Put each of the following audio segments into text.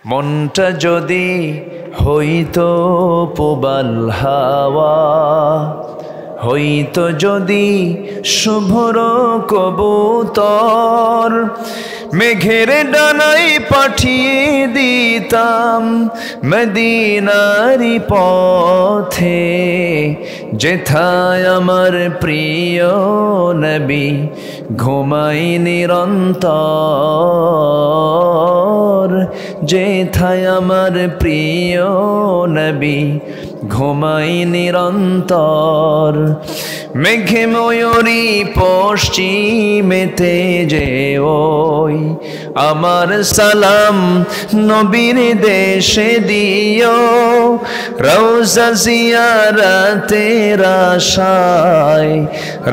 মনটা যদি হইতো পুবাল হাওয়া, হইতো যদি শুভ্র কবুতর, মেঘের ডানাই পাঠিয়ে দিতাম মদিনারি পথে, যেথায় আমার প্রিয় নবী ঘুমাই নিরন্তর, যেথায় আমার প্রিয় নবী ঘুমাই নিরন্তর। মেঘে ময়ূরী পশ্চিমেতে যে ওই আমার সালাম নবীর দেশে দিও, রওজা জিয়ারতের আশায়,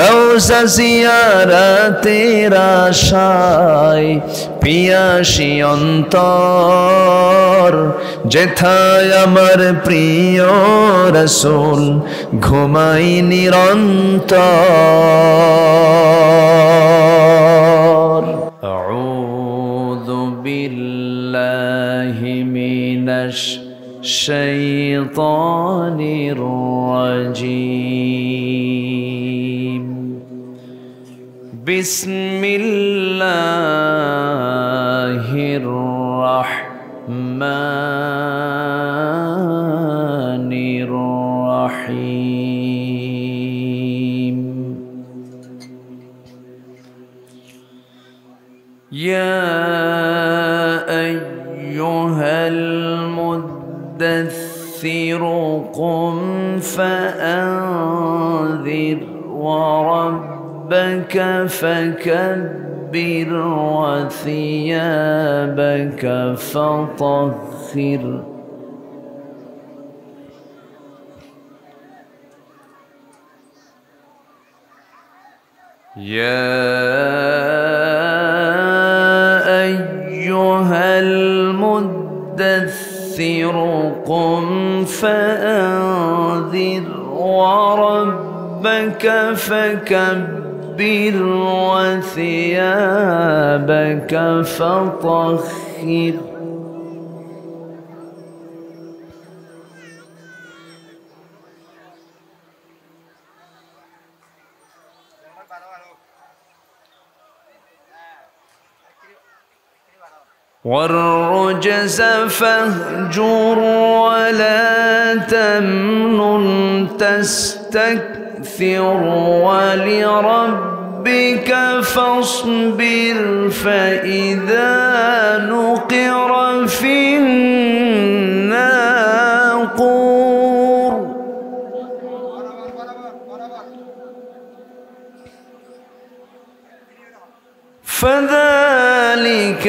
রওজা জিয়ারতের আশায় পিয়াসী অন্তর, যেথায় আমার প্রিয় রাসূল ঘুমাই নিরন্তর। আউযু বিল্লাহি মিনাশ শাইতানির রাজীম। বিসমিল্লাহির রাহমানির রাহিম। ইয়া আইয়ুহাল মুদ্দাথির কুম ফাআনযির ওয়া রাব্বাকা ফাকাব্বির ওয়া সিয়াবাকা ফাতাহহির। يا أيها المدثر قم فأنذر وربك فكبر وثيابك فطهر. والرجز فاهجر ولا تمنن تستكثر ولربك فاصبر فإذا نقر في الناقور فذلك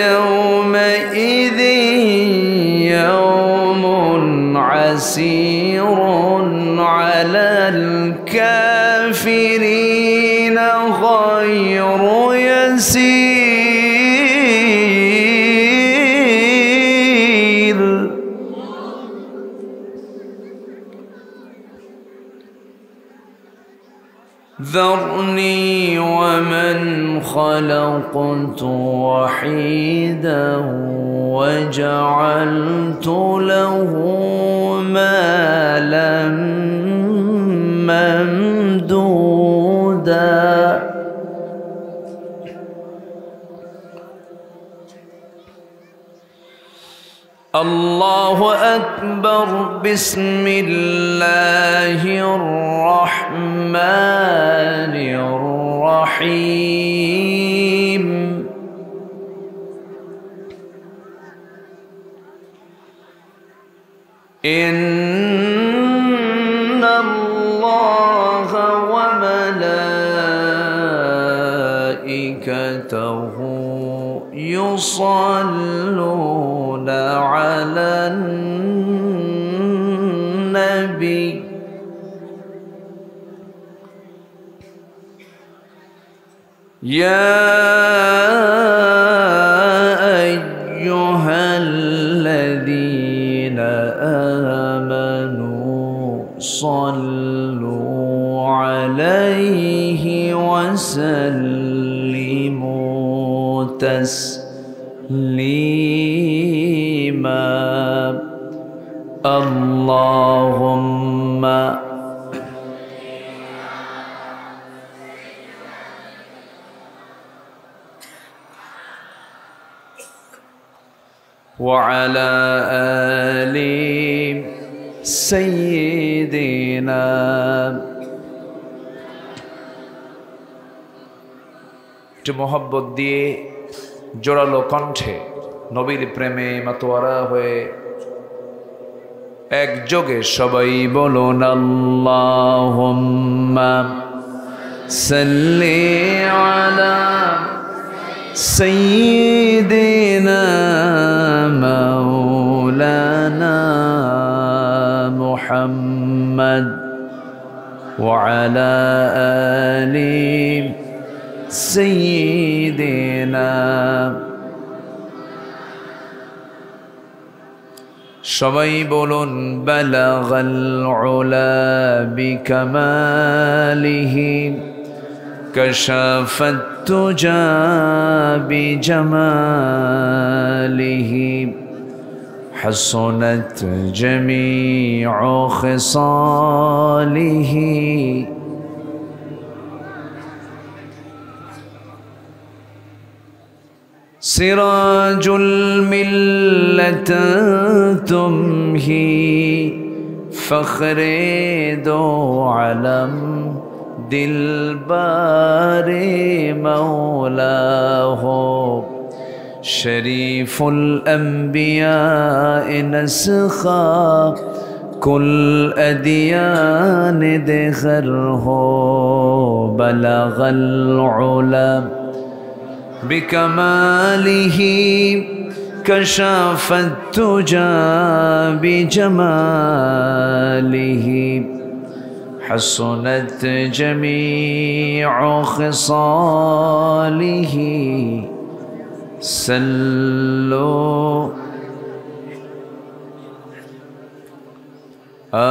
يومئذ يوم عسير على الكافرين غير يسير. ذرني ومن خلقت وحيدا وجعلت له مالا ممدودا. الله أكبر. بسم الله الرحمن الرحيم. إن الله وملائكته يصلون على النبي يا أيها الذين آمنوا صلوا عليه وسلموا تسليما. اللهم وعلى آل سيدنا একটু মোহব্বত দিয়ে জোরালো কণ্ঠে নবীর প্রেমে মাতোয়ারা হয়ে একযোগে সবাই বলুন আল্লাহুম্মা সাল্লি আলা সাইয়্যিদিনা মাওলানা মুহাম্মদ ওয়া আলা আলি সাইয়্যিদিনা সবাই বলুন বালাগাল উলা বিকামালিহি কাশাফাত তুজা বিজামালিহি হাসনাত জামিউ খিসালিহি سراج الملة تمهي فخر دو علم دلبار مولاه شريف الأنبياء نسخا كل أديان دخره بلغ العلم بكماله كشف التجى بجماله حسنت جميع خصاله صلوا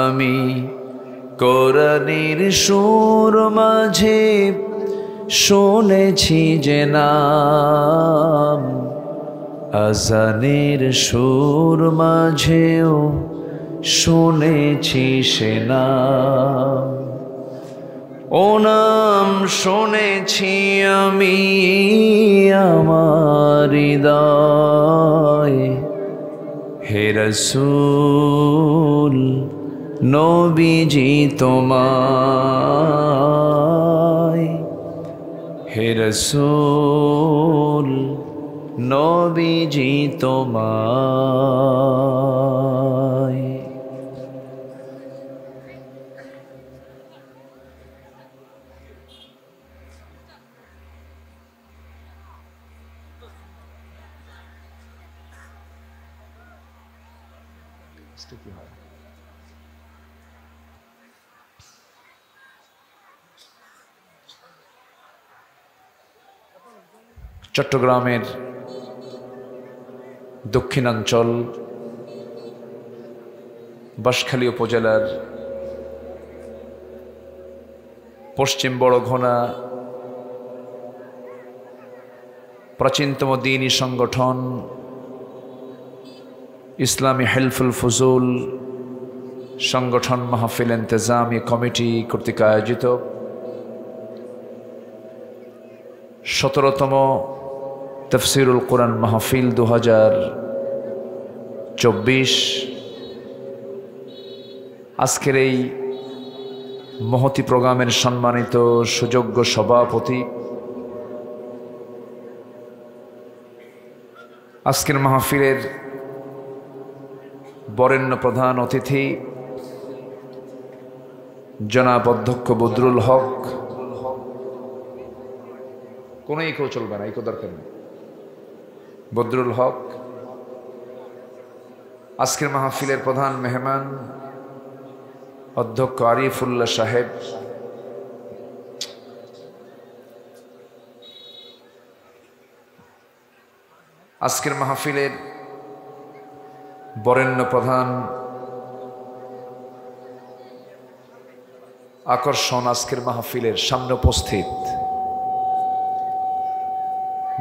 আমি কোরআনের সুর মাঝে শুনেছি যে নাম আজানের সুর মাঝেও শুনেছি সে নাম ও নাম শুনেছি আমি আমার হৃদয় হে রাসূল নবীজি তোমায় হে রাসূল নবীজি তোমায় চট্টগ্রামের দক্ষিণাঞ্চল বাঁশখালী উপজেলার পশ্চিম বড়ঘোনা প্রাচীনতম দ্বীনী সংগঠন ইসলামী হেলফুল ফুজুল সংগঠন মাহফিল ইন্তেজামি কমিটি কর্তৃক আয়োজিত 17তম তফসিরুল কোরআন মাহফিল 2024 আজকের এই মহতি প্রোগ্রামের সম্মানিত সুযোগ্য সভাপতি, আজকের মাহফিলের বরেণ্য প্রধান অতিথি জনাব অধ্যক্ষ বদরুল হক, কোনো ইকো চলবে না, ইকো দরকার নেই, বদরুল হক। আজকের মাহফিলের প্রধান মেহমান অধ্যক্ষ আরিফুল্লাহ সাহেব, আজকের মাহফিলের বরেণ্য প্রধান আকর্ষণ, আজকের মাহফিলের সামনে উপস্থিত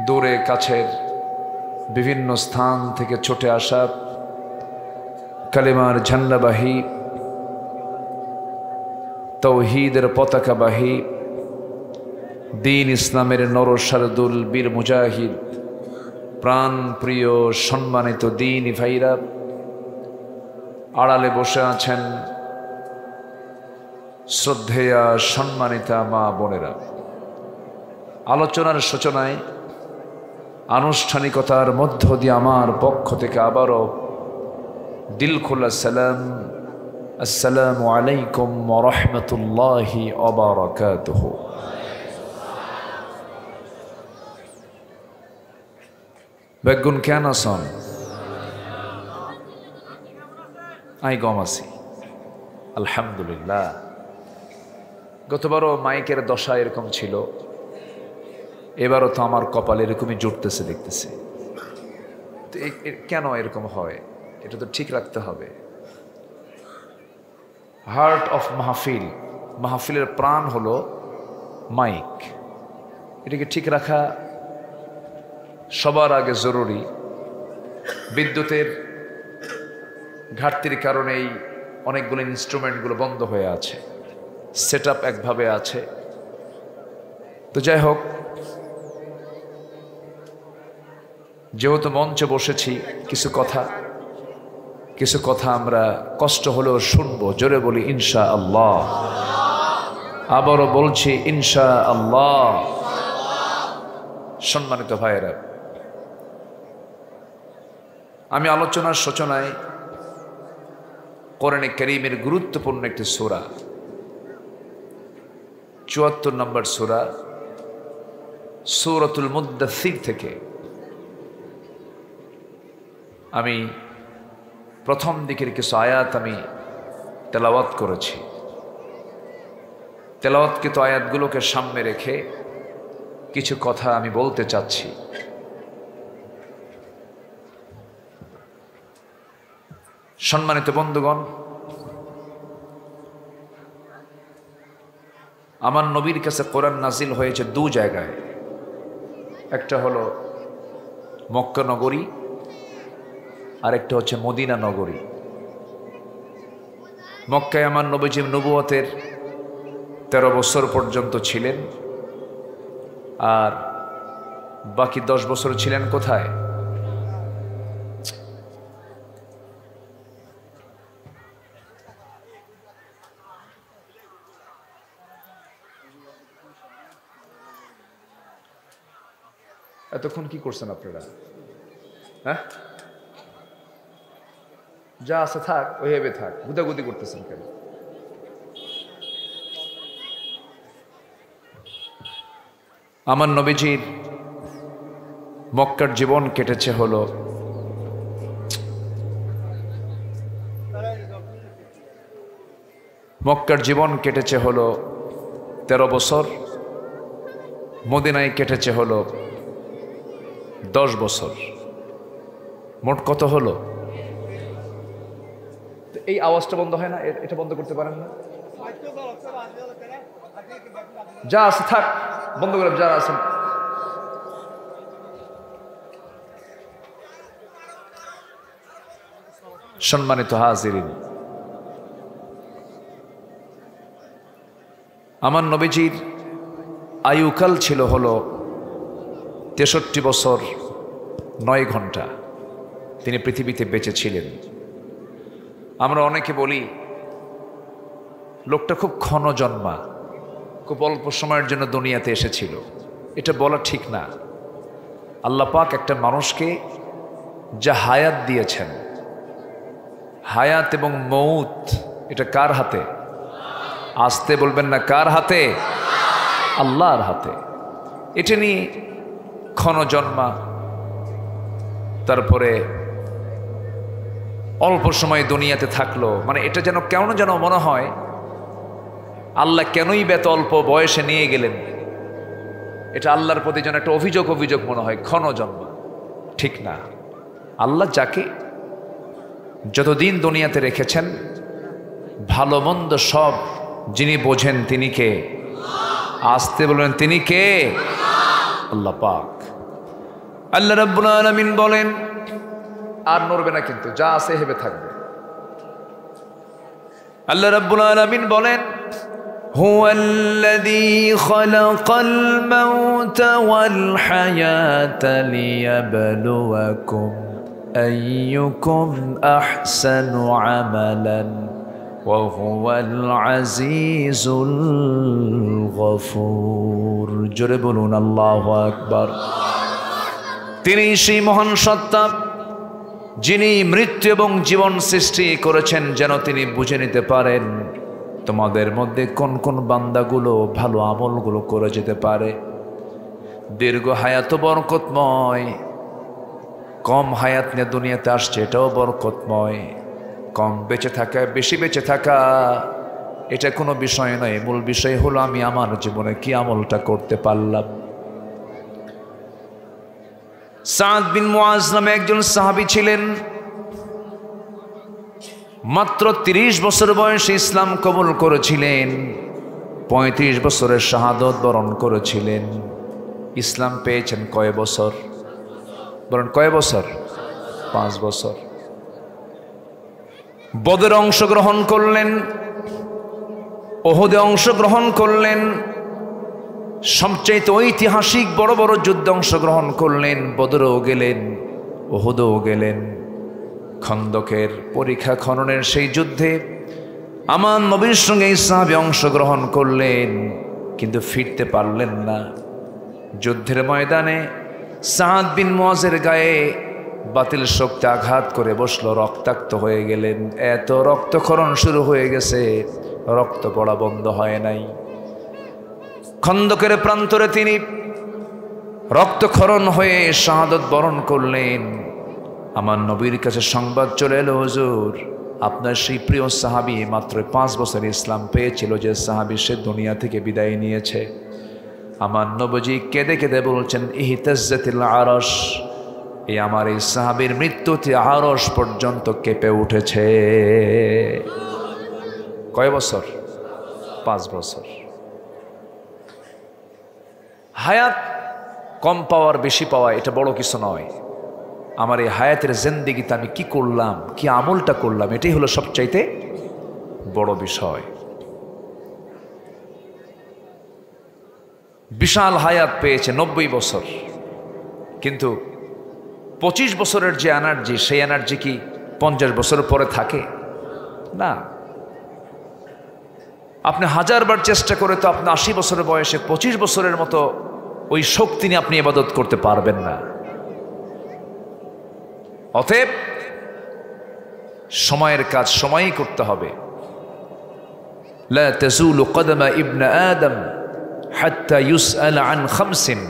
দূরে কাছের বিভিন্ন স্থান থেকে ছুটে আসা কালেমার ঝান্ডাবাহী, তৌহিদের পতাকাবাহী, দ্বীন ইসলামের নরসারদুল বীর মুজাহিদ, প্রাণ প্রিয় সম্মানিত দ্বীনি ভাইরা, আড়ালে বসে আছেন শ্রদ্ধেয়া সম্মানিতা মা বোনেরা। আলোচনার সূচনায় আনুষ্ঠানিকতার মধ্য দিয়ে আমার পক্ষ থেকে আবারও দিল খোলা সালাম, আসসালামু আলাইকুম ওয়া রাহমাতুল্লাহি ওয়া বারাকাতুহু। বেগুন কেন আছেন? আই গম আছি আলহামদুলিল্লাহ। গতবারও মাইকের দশা এরকম ছিল, এবারও তো আমার কপাল এরকমই জুটতেছে দেখতেছি। তো কেন এরকম হয়? এটা তো ঠিক রাখতে হবে। হার্ট অফ মাহফিল, মাহফিলের প্রাণ হলো মাইক। এটাকে ঠিক রাখা সবার আগে জরুরি। বিদ্যুতের ঘাটতির কারণেই অনেকগুলো ইনস্ট্রুমেন্টগুলো বন্ধ হয়ে আছে, সেট আপ একভাবে আছে। তো যাই হোক, যেহেতু মঞ্চে বসেছি, কিছু কথা আমরা কষ্ট হলেও শুনবো। জোরে বলি ইনশা আল্লাহ। আবারও বলছি ইনশা আল্লাহ। সম্মানিত ভাইয়েরা, আমি আলোচনার সূচনায় কোরআনে কারীমের গুরুত্বপূর্ণ একটি সূরা, ৭৪ নম্বর সূরা সূরাতুল মুদ্দাসসির থেকে আমি প্রথম দিকের কিছু আয়াত আমি তেলাওয়াত করেছি। তেলাওয়াতকৃত আয়াতগুলোকে সামনে রেখে কিছু কথা আমি বলতে চাচ্ছি। সম্মানিত বন্ধুগণ, আমার নবীর কাছে কোরআন নাজিল হয়েছে দু জায়গায়। একটা হলো মক্কা নগরী, আরেকটা হচ্ছে মদিনা নগরী। মক্কায় আমার নবীজি নবুয়তের 13 বছর পর্যন্ত ছিলেন, আর বাকি 10 বছর ছিলেন কোথায়? এতক্ষণ কি করছেন আপনারা? হ্যাঁ, যা আছে থাক, ওইভাবে থাক, গুদাগুদি করতেছেন কেন? আমার নবীজির মক্কার জীবন কেটেছে হলো মক্কার জীবন কেটেছে হলো 13 বছর, মদিনায় কেটেছে হলো 10 বছর। মোট কত হলো? এই আওয়াজটা বন্ধ হয় না? এটা বন্ধ করতে পারেন না? যা আছে থাক, বন্ধ করে যা আছে। সম্মানিত হাজিরিন, আমার নবীজির আয়ুকাল ছিল হলো 63 বছর 9 ঘন্টা তিনি পৃথিবীতে বেঁচে ছিলেন। আমরা অনেকে বলি লোকটা খুব ক্ষণ জন্মা, খুব অল্প সময়ের জন্য দুনিয়াতে এসেছিল। এটা বলা ঠিক না। আল্লাহ পাক একটা মানুষকে যা হায়াত দিয়েছেন, হায়াত এবং মৌত এটা কার হাতে? আসতে বলবেন না, কার হাতে? আল্লাহর হাতে। এটা নিয়ে ক্ষণ জন্মা, তারপরে অল্প সময় দুনিয়াতে থাকলো, মানে এটা যেন কেমন যেন মনে হয় আল্লাহ কেনই বেত অল্প বয়সে নিয়ে গেলেন। এটা আল্লাহর প্রতি যেন একটা অভিযোগ মনে হয়, ক্ষণ জন্মা। ঠিক না। আল্লাহ যাকে যতদিন দুনিয়াতে রেখেছেন, ভালো মন্দ সব যিনি বোঝেন তিনি কে? আসতে বলবেন তিনি কে? আল্লাহ পাক। আল্লাহ রাব্বুল আলামিন বলেন, আর নড়বে না কিন্তু, যা আছে হেবে থাকবে। আল্লাহ রাব্বুল আলামিন বলেন, হুয়াল্লাযী খালাকাল মাউতা ওয়াল হায়াতা লিয়াবলুয়াকুম আইয়ুকুম আহসানু আমালান ওয়া হুয়াল আজিজুল গফুর। জোরে বলুন আল্লাহু আকবার। তিনি সেই মহান সত্তা যিনি মৃত্যু এবং জীবন সৃষ্টি করেছেন যেন তিনি বুঝে নিতে পারেন তোমাদের মধ্যে কোন কোন বান্দাগুলো ভালো আমলগুলো করে যেতে পারে। দীর্ঘ হায়াত বরকতময়, কম হায়াত নিয়ে দুনিয়াতে আসছে এটাও বরকতময়। কম বেঁচে থাকা বেশি বেঁচে থাকা এটা কোনো বিষয় নয়, মূল বিষয় হলো আমি আমার জীবনে কি আমলটা করতে পারলাম। সাদ বিন মুআজ নামে একজন সাহাবী ছিলেন, মাত্র 30 বছর বয়সে ইসলাম কবুল করেছিলেন, 35 বছরের শাহাদত বরণ করেছিলেন। ইসলাম পেয়েছেন কয় বছর? বলেন কয় বছর? 5 বছর। বদরে অংশগ্রহণ করলেন, ওহদে অংশগ্রহণ করলেন, সবচেয়ে ঐতিহাসিক বড় বড় যুদ্ধে অংশগ্রহণ করলেন। বদরেও গেলেন, ওহদেও গেলেন। খন্দকের পরীক্ষা খননের সেই যুদ্ধে আমার নবীর সঙ্গে এই সাহাবী অংশগ্রহণ করলেন, কিন্তু ফিরতে পারলেন না। যুদ্ধের ময়দানে সাদ বিন মুআজের গায়ে বাতিল শক্তি আঘাত করে বসলো, রক্তাক্ত হয়ে গেলেন। এত রক্তক্ষরণ শুরু হয়ে গেছে, রক্ত পড়া বন্ধ হয় নাই। খন্দকের প্রান্তরে তিনি রক্তক্ষরণ হয়ে শাহাদত বরণ করলেন। আমার নবীর কাছে সংবাদ চলে এলো, হুজুর আপনার সেই প্রিয় সাহাবী মাত্র 5 বছর ইসলাম পেয়েছিল, যে সাহাবী সে দুনিয়া থেকে বিদায় নিয়েছে। আমার নবীজি কেঁদে কেঁদে বলছেন, ইহতাজ্জাতিল আরশ, এই আমার এই সাহাবীর মৃত্যুতে আরশ পর্যন্ত কেঁপে উঠেছে। কয় বছর? 5 বছর। হায়াত কম পাওয়ার বেশি পাওয়া এটা বড় কিছু নয়। আমার এই হায়াতের জিন্দেগিতে আমি কি করলাম, কি আমলটা করলাম, এটাই হলো সবচাইতে বড় বিষয়। বিশাল হায়াত পেয়েছে 90 বছর, কিন্তু 25 বছরের যে এনার্জি, সেই এনার্জি কি 50 বছর পরে থাকে? না। আপনি 1000 বার চেষ্টা করে তো আপনি 80 বছরের বয়সে 25 বছরের মতো ওই শক্তি নিয়ে আপনি ইবাদত করতে পারবেন না। অতএব সময়ের কাজ সময়ই করতে হবে। লা তাজুলু কদমা ইবনে আদম হাত্তা ইউসআল আন খামসিন,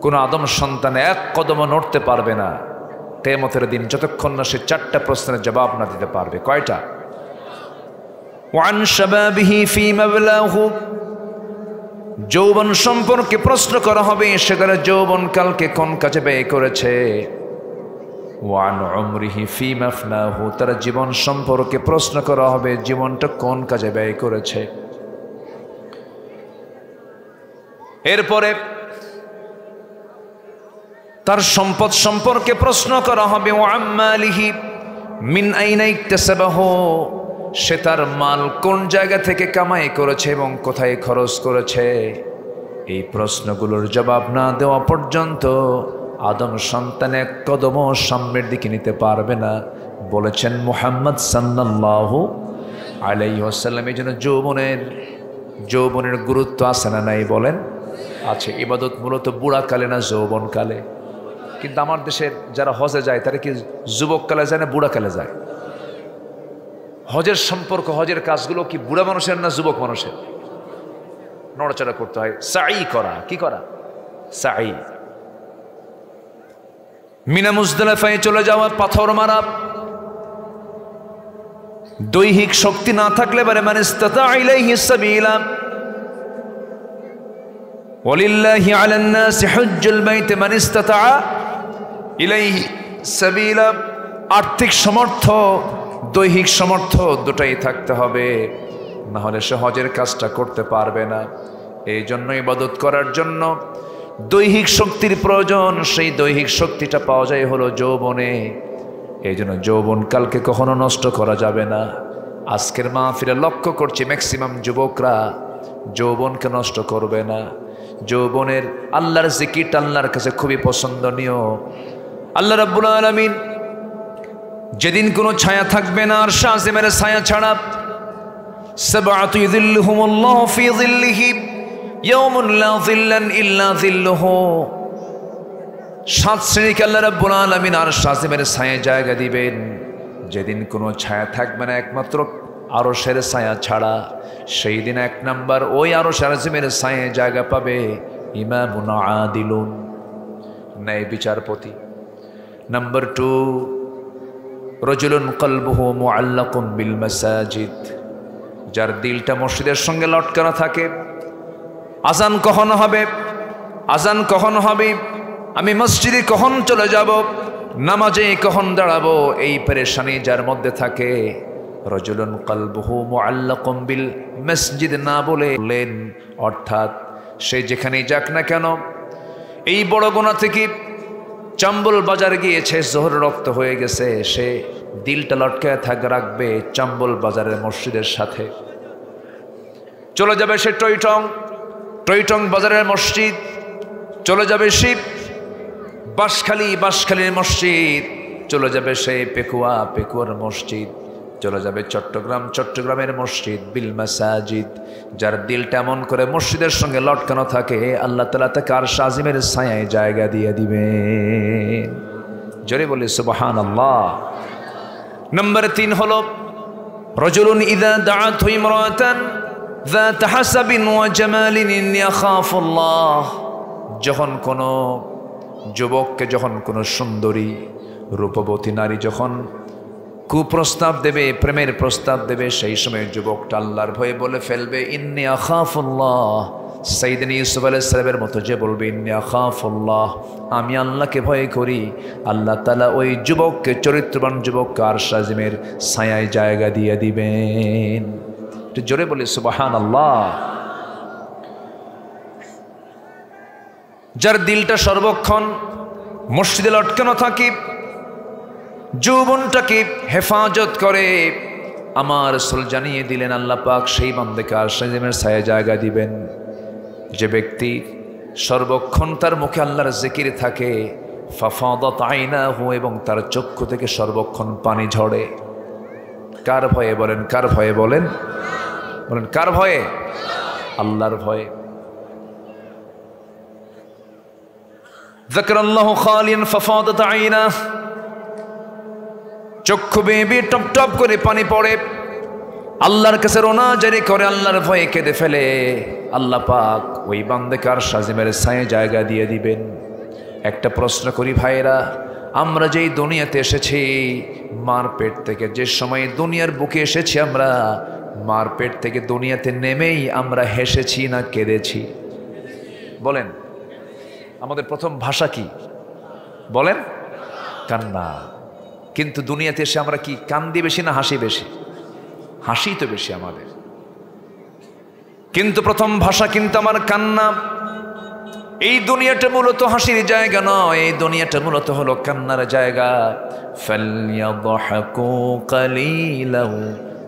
কোন আদম সন্তান এক কদমও নড়তে পারবে না কিয়ামতের দিন যতক্ষণ না সে 4টা প্রশ্নের জবাব না দিতে পারবে। কয়টা? ওয়ান শাবাবিহি ফি মাবলাহু, যৌবন সম্পর্কে প্রশ্ন করা হবে, সেখানে যৌবন কালকে কোন কাজে ব্যয় করেছে। ওয়ান উমরিহি ফি মাফনাহু, তার জীবন সম্পর্কে প্রশ্ন করা হবে, জীবনটা কোন কাজে ব্যয় করেছে। এরপরে তার সম্পদ সম্পর্কে প্রশ্ন করা হবে, ওয়া মালিহি মিন আইনা ইকতাসাবাহু, সে তার মাল কোন জায়গা থেকে কামাই করেছে এবং কোথায় খরচ করেছে। এই প্রশ্নগুলোর জবাব না দেওয়া পর্যন্ত আদম সন্তান এক কদমও সামনের দিকে নিতে পারবে না, বলেছেন মুহাম্মদ সাল্লাল্লাহু আলাইহি ওয়াসাল্লাম। এই জন্য যৌবনের গুরুত্ব আছে না নাই? বলেন আছে। ইবাদত মূলত বুড়াকালে না যৌবনকালে? কিন্তু আমার দেশের যারা হজে যায় তারা কি যুবককালে যায় না বুড়াকালে যায়? হজের সম্পর্ক, হজের কাজগুলো কি বুড়া মানুষের না যুবক মানুষের? নড়াচড়া করতে হয়, সাই করা। কি করা? সাই। মিনা মুজদালিফায় চলে যাওয়া, পাথর মারা। দৈহিক শক্তি না থাকলে পারে মান ইসতাতা ইলাইহি সাবিলা, ওয়ালিল্লাহি আলান নাসি হুজ্জুল বাইতি মান ইসতাতা ইলাইহি সাবিলা। আর্থিক সামর্থ্য, দৈহিক সামর্থ্য দুটাই থাকতে হবে, না হলে সে হজের কাজটা করতে পারবে না। এই জন্য ইবাদত করার জন্য দৈহিক শক্তির প্রয়োজন, সেই দৈহিক শক্তিটা পাওয়া যায় হলো যৌবনে। এই জন্য যৌবনকালকে কখনো নষ্ট করা যাবে না। আজকের মাহফিলে লক্ষ্য করছি ম্যাক্সিমাম যুবকরা যৌবনকে নষ্ট করবে না। যৌবনের আল্লাহর জিকিরটা আল্লাহর কাছে খুবই পছন্দনীয়। আল্লাহ রাব্বুল আলামিন যেদিন কোনো ছায়া থাকবে না আর শাজিমের ছায়া ছাড়া, সাবআতু ইযিল্লুহুমুল্লাহু ফি যিল্লিহি ইয়াওমুন লা যিল্লান ইল্লা যিল্লুহু, 7 শ্রেণীকে আল্লাহ রাব্বুল আলামিন আর শাজিমের ছায়ায় জায়গা দিবেন, যেদিন কোনো ছায়া থাকবে না একমাত্র আরশের ছায়া ছাড়া। সেই দিন 1 নাম্বার ওই আরশ আজিমের ছায়ায় জায়গা পাবে ইমামুন আদিলুন, ন্যায় বিচারপতি। নাম্বার 2 রজুলুন কলবুহু মুআল্লাকুন বিল মাসাজিদ, যার দিলটা মসজিদের সঙ্গে লটকানো থাকে। আজান কখন হবে, আজান কখন হবে, আমি মসজিদে কখন চলে যাব, নামাজে কখন দাঁড়াবো, এই পেরেশানি যার মধ্যে থাকে। রজুলুন কলবুহু মুআল্লাকুন বিল মসজিদ না বলেন, অর্থাৎ সে যেখানেই যাক না কেন, এই বড় গুনাহ থেকে চাম্বল বাজার গিয়েছে, জোহর রক্ত হয়ে গেছে, সে দিলটা লটকায় রাখবে চাম্বল বাজারের মসজিদের সাথে। চলে যাবে সে টইটং, টইটং বাজারের মসজিদ, চলে যাবে শিব বাঁশখালী, বাঁশখালীর মসজিদ, চলে যাবে সে পেকুয়া, পেকুয়ার মসজিদ, চলে যাবে চট্টগ্রাম, চট্টগ্রামের মসজিদ। বিল মাসাজিদ, যার দিলটা এমন করে মসজিদের সঙ্গে লটকানো থাকে, আল্লাহ তাআলা তাকে আরশ আজিমের ছায়ায় জায়গা দিয়ে দিবেন। জোরে বলি সুবহানাল্লাহ। নাম্বার 3 হলো রজুলুন ইযা দাআতহু ইমরাতান যাত হাসাবিন ওয়া জামালিন ইয়াখাফুল্লাহ, যখন কোনো যুবককে, যখন কোনো সুন্দরী রূপবতী নারী যখন কুপ্রস্তাব দেবে, প্রেমের প্রস্তাব দেবে, সেই সময় যুবকটা আল্লাহর ভয়ে বলে ফেলবে ইন্নী আখাফুল্লাহ। সাইয়েদনা ইউসুফ আলাইহিস সালামের মতো যে বলবে ইন্নী আখাফুল্লাহ, আমি আল্লাহকে ভয় করি, আল্লাহ তাআলা ওই যুবককে, চরিত্রবান যুবককে আরশ আজিমের ছায়ায় জায়গা দিয়ে দিবেন। একটু জোরে বলি সুবহানাল্লাহ। যার দিলটা সর্বক্ষণ মসজিদে লটকানো থাকে, যৌবনটাকে হেফাজত করে, আমার রাসূল জানিয়ে দিলেন আল্লাহ পাক সেই বান্দাকে আরশ আজিমের ছায়ায় জায়গা দিবেন। যে ব্যক্তি সর্বক্ষণ তার মুখে আল্লাহর জিকির থাকে, ফাফাদাত আইনাহু, এবং তার চক্ষু থেকে সর্বক্ষণ পানি ঝরে। কার ভয়ে বলেন, কার ভয়ে বলেন, বলেন কার ভয়ে? আল্লাহর ভয়ে। যাকারাল্লাহু খালিয়ান ফাফাদাত আইনাহু, চক্ষু বেয়ে টপ টপ করে পানি পড়ে, আল্লাহর কাছে রোনা জারি করে, আল্লাহর ভয়ে কেঁদে ফেলে, আল্লাহ পাক ওই বান্দাকে আরশ আজিমের ছায়ায় জায়গা দিয়ে দিবেন। একটা প্রশ্ন করি ভাইরা, আমরা যেই দুনিয়াতে এসেছি মার পেট থেকে, যে সময় দুনিয়ার বুকে এসেছি আমরা, মার পেট থেকে দুনিয়াতে নেমেই আমরা হেসেছি না কেঁদেছি? বলেন, আমাদের প্রথম ভাষা কি বলেন? কান্না। কিন্তু দুনিয়াতে এসে আমরা কি কান্দি বেশি না হাসি বেশি? হাসি তো বেশি আমাদের, কিন্তু প্রথম ভাষা কিন্তু আমার কান্না। এই দুনিয়াটা মূলত হাসির জায়গা নয়, এই দুনিয়াটা মূলত হলো কান্নার জায়গা। ফালইয়াদহাকু কালিলাও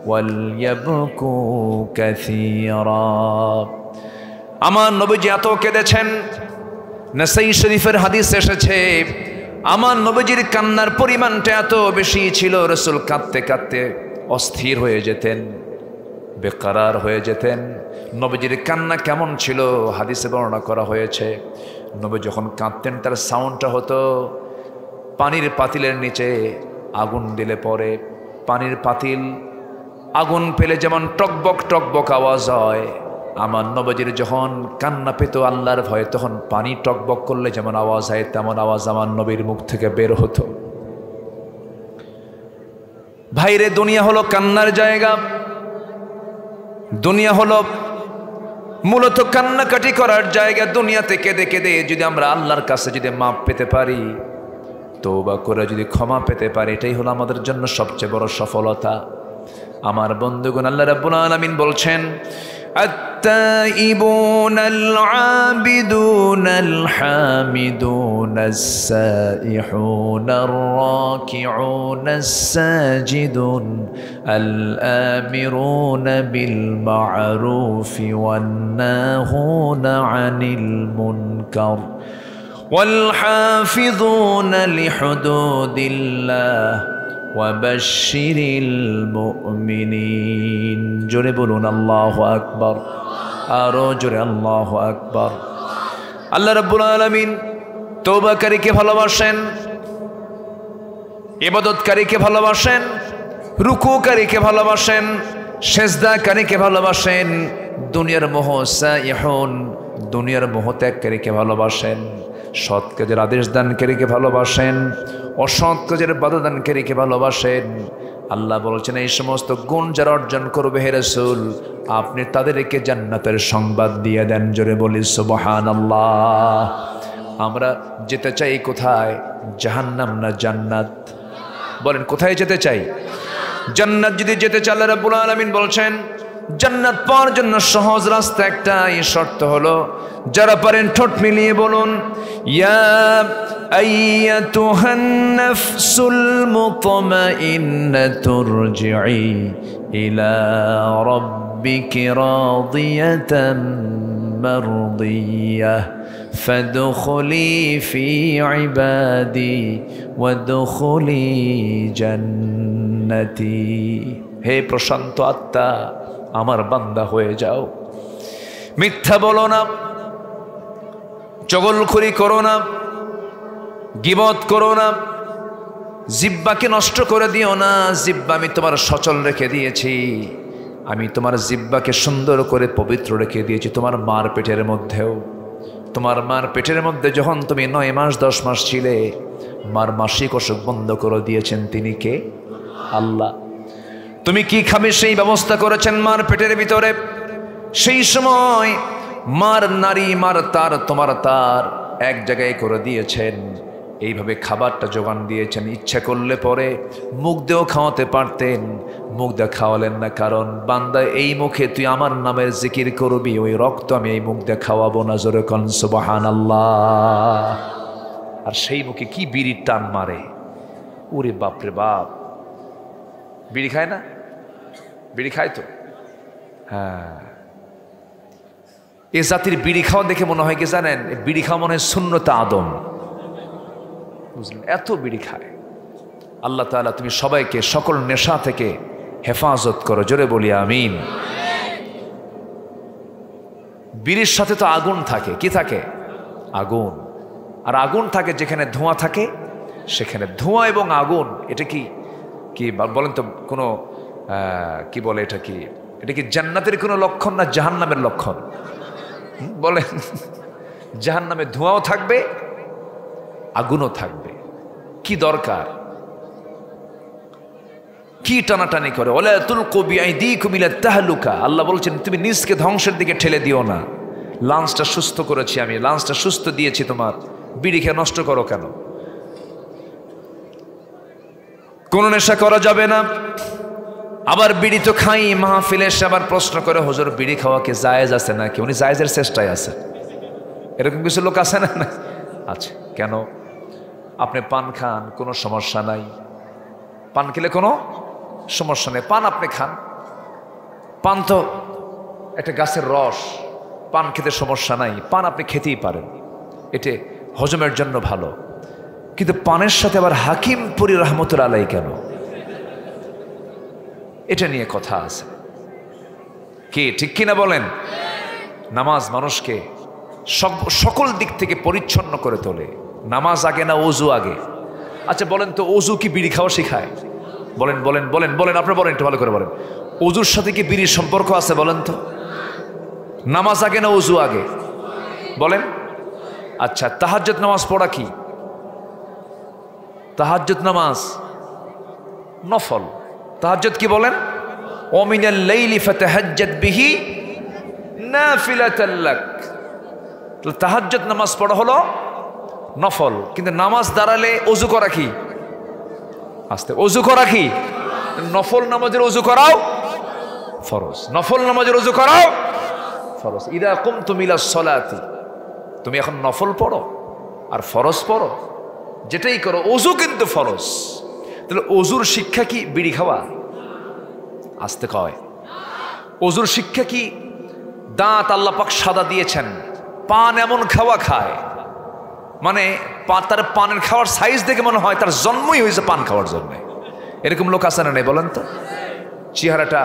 ওয়ালইয়াবকু কাসীরা। আমার নবীজি এত কেঁদেছেন, নাসাই শরীফের হাদিস এসেছে, আমার নবীজির কান্নার পরিমাণটা এত বেশি ছিল, রাসূল কাঁদতে কাঁদতে অস্থির হয়ে যেতেন, বেকরার হয়ে যেতেন। নবীজির কান্না কেমন ছিল হাদিসে বর্ণনা করা হয়েছে। নবী যখন কাঁদতেন তার সাউন্ডটা হতো পানির পাতিলের নিচে আগুন দিলে পরে, পানির পাতিল আগুন পেলে যেমন টকবক টকবক আওয়াজ হয়, আমার নবীজির যখন কান্না পেত আল্লাহর ভয়ে, তখন পানি টকবক করলে যেমন আওয়াজ হয়, তেমন আওয়াজ আমার নবীর মুখ থেকে বের হতো। ভাইরে, দুনিয়া হলো কান্নার জায়গা, দুনিয়া হলো মূলত কান্নাকাটি করার জায়গা। দুনিয়াতে কেঁদে কেঁদে যদি আমরা আল্লাহর কাছে যদি মাপ পেতে পারি, তওবা করে যদি ক্ষমা পেতে পারি, এটাই হলো আমাদের জন্য সবচেয়ে বড় সফলতা। আমার বন্ধুগণ, আল্লাহ রাব্বুল আলামিন বলছেন التائبون العابدون الحامدون السائحون الراكعون الساجدون الآمرون بالمعروف والناهون عن المنكر والحافظون لحدود الله وبشر المؤمنين জোরে বলুন আল্লাহু আকবার আরো জোরে আল্লাহু আকবার আল্লাহ রাব্বুল আলামিন তওবাকারীকে ভালোবাসেন ইবাদতকারীকে ভালোবাসেন রুকুকারীকে ভালোবাসেন সেজদাকারীকে ভালোবাসেন দুনিয়ার মোহ সাইহুন দুনিয়ার মোহ ত্যাগকারীকে ভালোবাসেন সৎ কাজের আদেশ দানকারীকে ভালোবাসেন অসৎ কাজের বাধা দানকারীকে ভালোবাসেন আল্লাহ বলছেন এই সমস্ত গুণ যারা অর্জন করবে হে রাসূল আপনি তাদেরকে জান্নাতের সংবাদ দিয়ে দেন জোরে বলি সুবহানাল্লাহ আমরা যেতে চাই কোথায় জাহান্নাম না জান্নাত বলেন কোথায় যেতে চাই জান্নাত যদি যেতে চাই আল্লাহ রাব্বুল আলামিন বলছেন জান্নাত পাওয়ার জন্য সহজ রাস্তা একটা এই শর্ত হলো যারা পারেন ঠোঁট মিলিয়ে বলুন ইয়া আইয়াতুহান নাফসুল মুতমাইন্নাতুর রজিই ইলা রাব্বিকি রাদিয়াতাম মারদিয়াহ ফাদখুলি ফি ইবাদি ওয়াদখুলি জান্নাতি হে প্রশান্ত আত্মা আমার বান্দা হয়ে যাও মিথ্যা বলো না চগলখড়ি করো না গীবত করো না জিহ্বাকে নষ্ট করে দিও না জিহ্বা আমি তোমার সচল রেখে দিয়েছি আমি তোমার জিহ্বাকে সুন্দর করে পবিত্র রেখে দিয়েছি তোমার মার পেটের মধ্যেও তোমার মার পেটের মধ্যে যখন তুমি 9 মাস 10 মাস ছিলে মার মাসিক অসুখ বন্ধ করে দিয়েছেন তিনি কে আল্লাহ তুমি কি খাবে সেই ব্যবস্থা করেছেন মার পেটের ভিতরে সেই সময় মার নারী মার তার তোমার তার এক জায়গায় করে দিয়েছেন এইভাবে খাবারটা যোগান দিয়েছেন ইচ্ছা করলে পরে মুখ দিয়েও খাওয়াতে পারতেন মুখ দিয়ে খাওয়ালেন না কারণ বান্দা এই মুখে তুই আমার নামের জিকির করবি ওই রক্ত আমি এই মুখ দিয়ে খাওয়াবো না জোরে কোন সুবহানাল্লাহ আর সেই মুখে কি বিড়ির টান মারে ওরে বাপরে বাপ বিড়ি খায় না বিড়ি খায় তো হ্যাঁ এ জাতির বিড়ি খাওয়া দেখে মনে হয় কি জানেন বিড়ি খাওয়া মনে হয় সুন্নতে আদম বুঝলেন এত বিড়ি খায় আল্লাহ তাআলা তুমি সবাইকে সকল নেশা থেকে হেফাজত করো জোরে বলি আমিন বিড়ির সাথে তো আগুন থাকে কি থাকে আগুন আর আগুন থাকে যেখানে ধোঁয়া থাকে সেখানে ধোঁয়া এবং আগুন এটা কি কি বলেন তো কোনো কি বলে এটা কি জান্নাতের কোনো লক্ষণ না জাহান্নামের লক্ষণ বলেন জাহান্নামে ধোঁয়াও থাকবে আগুনও থাকবে কি দরকার কি টানাটানি করে ওয়ালা তুলকু বিআইদিকুম ইলা তাহলুকা আল্লাহ বলছেন তুমি নিজকে ধ্বংসের দিকে ঠেলে দিও না লাঞ্চটা সুস্থ করেছি আমি লাঞ্চটা সুস্থ দিয়েছি তোমার বিড়ি খেয়ে নষ্ট করো কেন কোন নেশা করা যাবে না আবার বিড়ি তো খাই মাহফিলে এসে আবার প্রশ্ন করে হুজুর বিড়ি খাওয়া কি জায়েজ আছে নাকি উনি জায়েজের চেষ্টায় আছে এরকম কিছু লোক আছে না আচ্ছা কেন আপনি পান খান কোনো সমস্যা নাই পান খেলে কোনো সমস্যা নেই পান আপনি খান পান তো একটা গাছের রস পান খেতে সমস্যা নাই পান আপনি খেতেই পারেন এটা হজমের জন্য ভালো কিন্তু পানের সাথে আবার হাকিমপুরি রহমতুল্লাহ আলাইহি কেন এটা নিয়ে কথা আছে কি ঠিক কিনা বলেন নামাজ মানুষকে সকল দিক থেকে পরিচ্ছন্ন করে তোলে নামাজ আগে না ওযু আগে আচ্ছা বলেন তো ওযু কি বিড়ি খাওয়া শেখায় বলেন বলেন বলেন বলেন আপনারা বলেন একটু ভালো করে বলেন ওযুর সাথে কি বিড়ির সম্পর্ক আছে বলেন তো নামাজ আগে না ওযু আগে বলেন আচ্ছা তাহাজ্জুদ নামাজ পড়া কি তাহাজ্জুদ নামাজ নফল তাহাজ্জুদ কি বলেন ওয়া মিনাল লাইলি ফাতাহাজ্জাদ বিহি নাফিলাতাল লাক তাহাজ্জুদ নামাজ পড়া হলো নফল কিন্তু নামাজ দাঁড়ালে ওযু করা কি আস্তে ওযু করা কি নফল নামাজের ওযু করাও ফরজ নফল নামাজের ওযু করাও ফরজ। ইদা কুমতুম ইলাস সালাতি, তুমি এখন নফল পড়ো আর ফরজ পড়ো, যেটাই করো, ওযু কিন্তু ফরজ। তাহলে ওযুর শিক্ষা কি বিড়ি খাওয়া? আসতে কয়। ওযুর শিক্ষা কি দাঁত আল্লাহ পাক সাদা দিয়েছেন, পান এমন খাওয়া খায়, মানে তার পানের খাওয়ার সাইজ দেখে মনে হয় তার জন্মই হয়েছে পান খাওয়ার জন্য। এরকম লোক আছে না নেই বলেন তো? চেহারাটা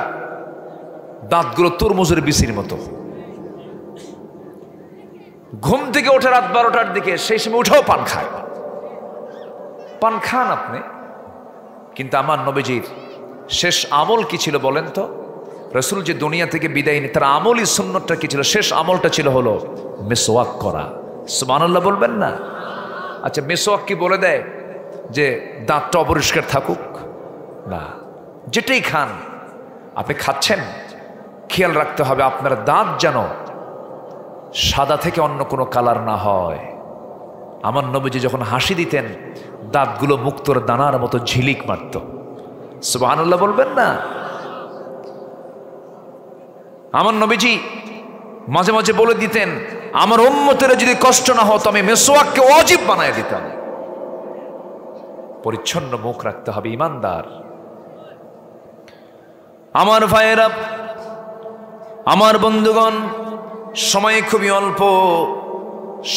দাঁতগুলো তরমুজের বিচির মতো। ঘুম থেকে ওঠে রাত 12টার দিকে, সেই সময় উঠেও পান খায়। পান খান আপনি, কিন্তু আমার নবীজির শেষ আমল কি ছিল বলেন তো? রাসূল যে দুনিয়া থেকে বিদায় নিয়ে তার আমলই সুন্নতটা কি ছিল? শেষ আমলটা ছিল হলো মিসওয়াক করা। সুবহানাল্লাহ বলবেন না? আচ্ছা, মিসওয়াক কি বলে দেয় যে দাঁতটা অপরিষ্কার থাকুক? না, যেটাই খান, আপনি খাচ্ছেন, খেয়াল রাখতে হবে আপনার দাঁত যেন সাদা থেকে অন্য কোনো কালার না হয়। আমার নবীজি যখন হাসি দিতেন, দাঁতগুলো মুক্তোর দানার মতো ঝিলিক মারত। সুবহানাল্লাহ বলবেন না? আমার নবীজি মাঝে মাঝে বলে দিতেন, আমার উম্মতের যদি কষ্ট না হতো আমি মিসওয়াককে ওয়াজিব বানায় দিতাম। পরিচ্ছন্ন মুখ রাখতে হবে, ইমানদার। আমার ভাইয়েরা, আমার বন্ধুগণ, সময় খুবই অল্প,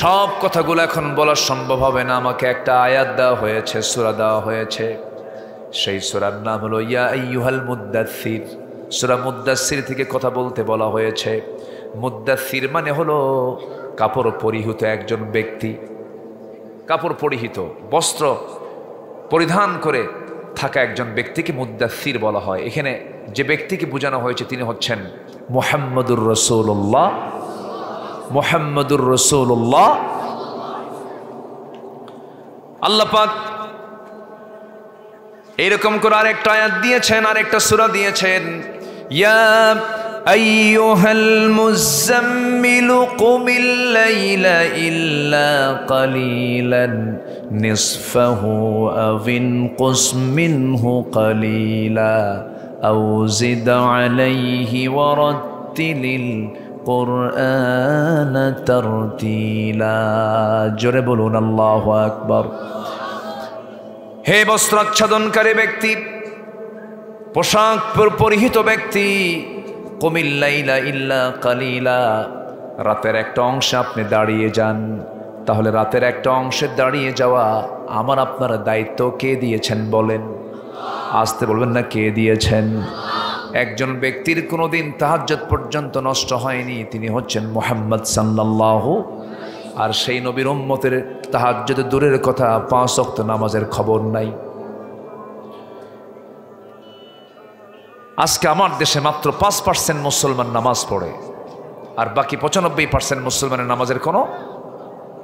সব কথাগুলো এখন বলা সম্ভব হবে না। আমাকে একটা আয়াত দেওয়া হয়েছে, সূরা দেওয়া হয়েছে, সেই সূরার নাম হলো ইয়া আইয়ুহাল মুদ্দাসসির। সূরা মুদ্দাসসির থেকে কথা বলতে বলা হয়েছে। মুদ্দাসসির মানে হলো কাপড় পরিহিত একজন ব্যক্তি, কাপড় পরিহিত, বস্ত্র পরিধান করে থাকা একজন ব্যক্তিকে মুদ্দাসসির বলা হয়। এখানে যে ব্যক্তিকে বোঝানো হয়েছে তিনি হচ্ছেন মুহাম্মদুর রাসূলুল্লাহ। মুহাম্মদুর রাসূলুল্লাহ। আল্লাহ পাক এরকম করে আরেকটা আয়াত দিয়েছেন, আরেকটা সূরা দিয়েছেন, ইয়া আইয়ুহাল মুযাম্মিলু কুমিল লাইলা ইল্লা কালিলান নিসফাহু আও ইনকুস মিনহু কালিলা আও জিদ আলাইহি ওয়ারাত্তিলিল কুরআনা তারতিলা। জোরে বলুন আল্লাহু আকবার। হে বস্ত্রাচ্ছাদনকারী ব্যক্তি, পোশাক পরিহিত ব্যক্তি, কুমিল লাইলা ইল্লা কালিলা, রাতের একটা অংশে আপনি দাঁড়িয়ে যান। তাহলে রাতের একটা অংশে দাঁড়িয়ে যাওয়া আমার আপনার দায়িত্ব কে দিয়েছেন বলেন? আসতে বলবেন না, কে দিয়েছেন? একজন ব্যক্তির কোনোদিন তাহাজ্জুদ পর্যন্ত নষ্ট হয়নি, তিনি হচ্ছেন মুহাম্মদ সাল্লাল্লাহু। আর সেই নবীর উম্মতের তাহাজ্জুদ দূরের কথা, 5 ওয়াক্ত নামাজের খবর নাই। আজকে আমার দেশে মাত্র 5% মুসলমান নামাজ পড়ে, আর বাকি 95% মুসলমানের নামাজের কোনো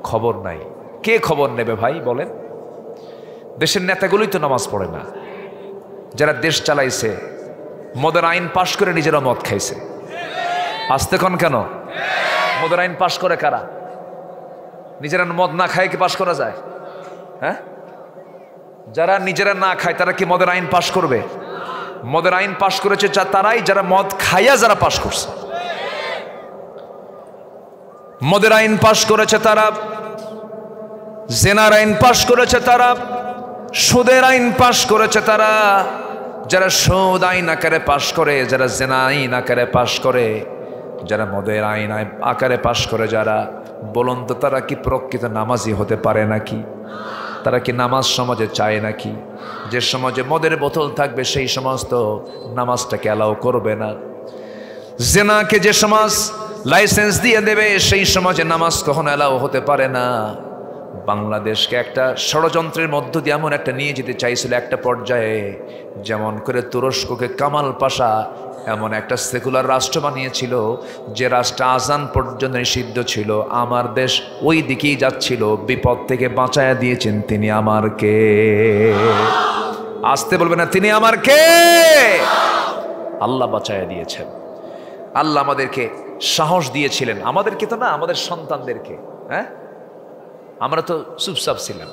খবর নাই। কে খবর নেবে ভাই বলেন? দেশের নেতাগুলোই তো নামাজ পড়ে না। যারা দেশ চালাইছে, মদের আইন পাশ করে নিজেরা মদ খাইছে। আসতে কোন কেন? মদের আইন পাশ করে কারা? নিজেরা মদ না খায় কি পাশ করা যায়? হ্যাঁ, যারা নিজেরা না খায় তারা কি মদের আইন পাশ করবে? মদের আইন পাশ করেছে তারাই যারা মদ খাইয়া যারা পাশ করছে। মদের আইন পাশ করেছে তারা, জেনার আইন পাশ করেছে তারা, সুদের আইন পাশ করেছে তারা। যারা সুদ আইন আকারে পাশ করে, যারা জেনা আইন আকারে পাশ করে, যারা মদের আইন আকারে পাশ করে, যারা, বলুন তো তারা কি প্রকৃত নামাজি হতে পারে নাকি? তারা কি নামাজ সমাজে চায় নাকি? যে সমাজে মদের বোতল থাকবে সেই সমাজ তো নামাজটাকে অ্যালাউ করবে না। জেনাকে যে সমাজ লাইসেন্স দিয়ে দেবে সেই সমাজে নামাজ কখনো অ্যালাউ হতে পারে না। বাংলাদেশকে একটা ষড়যন্ত্রের মধ্য দিয়ে এমন একটা নিয়ে যেতে চাইছিল একটা পর্যায়ে, যেমন করে তুরস্ককে কামাল পাশা এমন একটা সেকুলার রাষ্ট্র বানিয়েছিল যে রাষ্ট্র আজান পর্যন্ত নিষিদ্ধ ছিল। আমার দেশ ওই দিকেই যাচ্ছিল, বিপদ থেকে বাঁচায়া দিয়েছেন তিনি আমার কে? আসতে বলবে না, তিনি আমার কে? আল্লাহ বাঁচায়া দিয়েছেন। আল্লাহ আমাদেরকে সাহস দিয়েছিলেন, আমাদেরকে তো না, আমাদের সন্তানদেরকে। হ্যাঁ, আমরা তো চুপচাপ ছিলাম,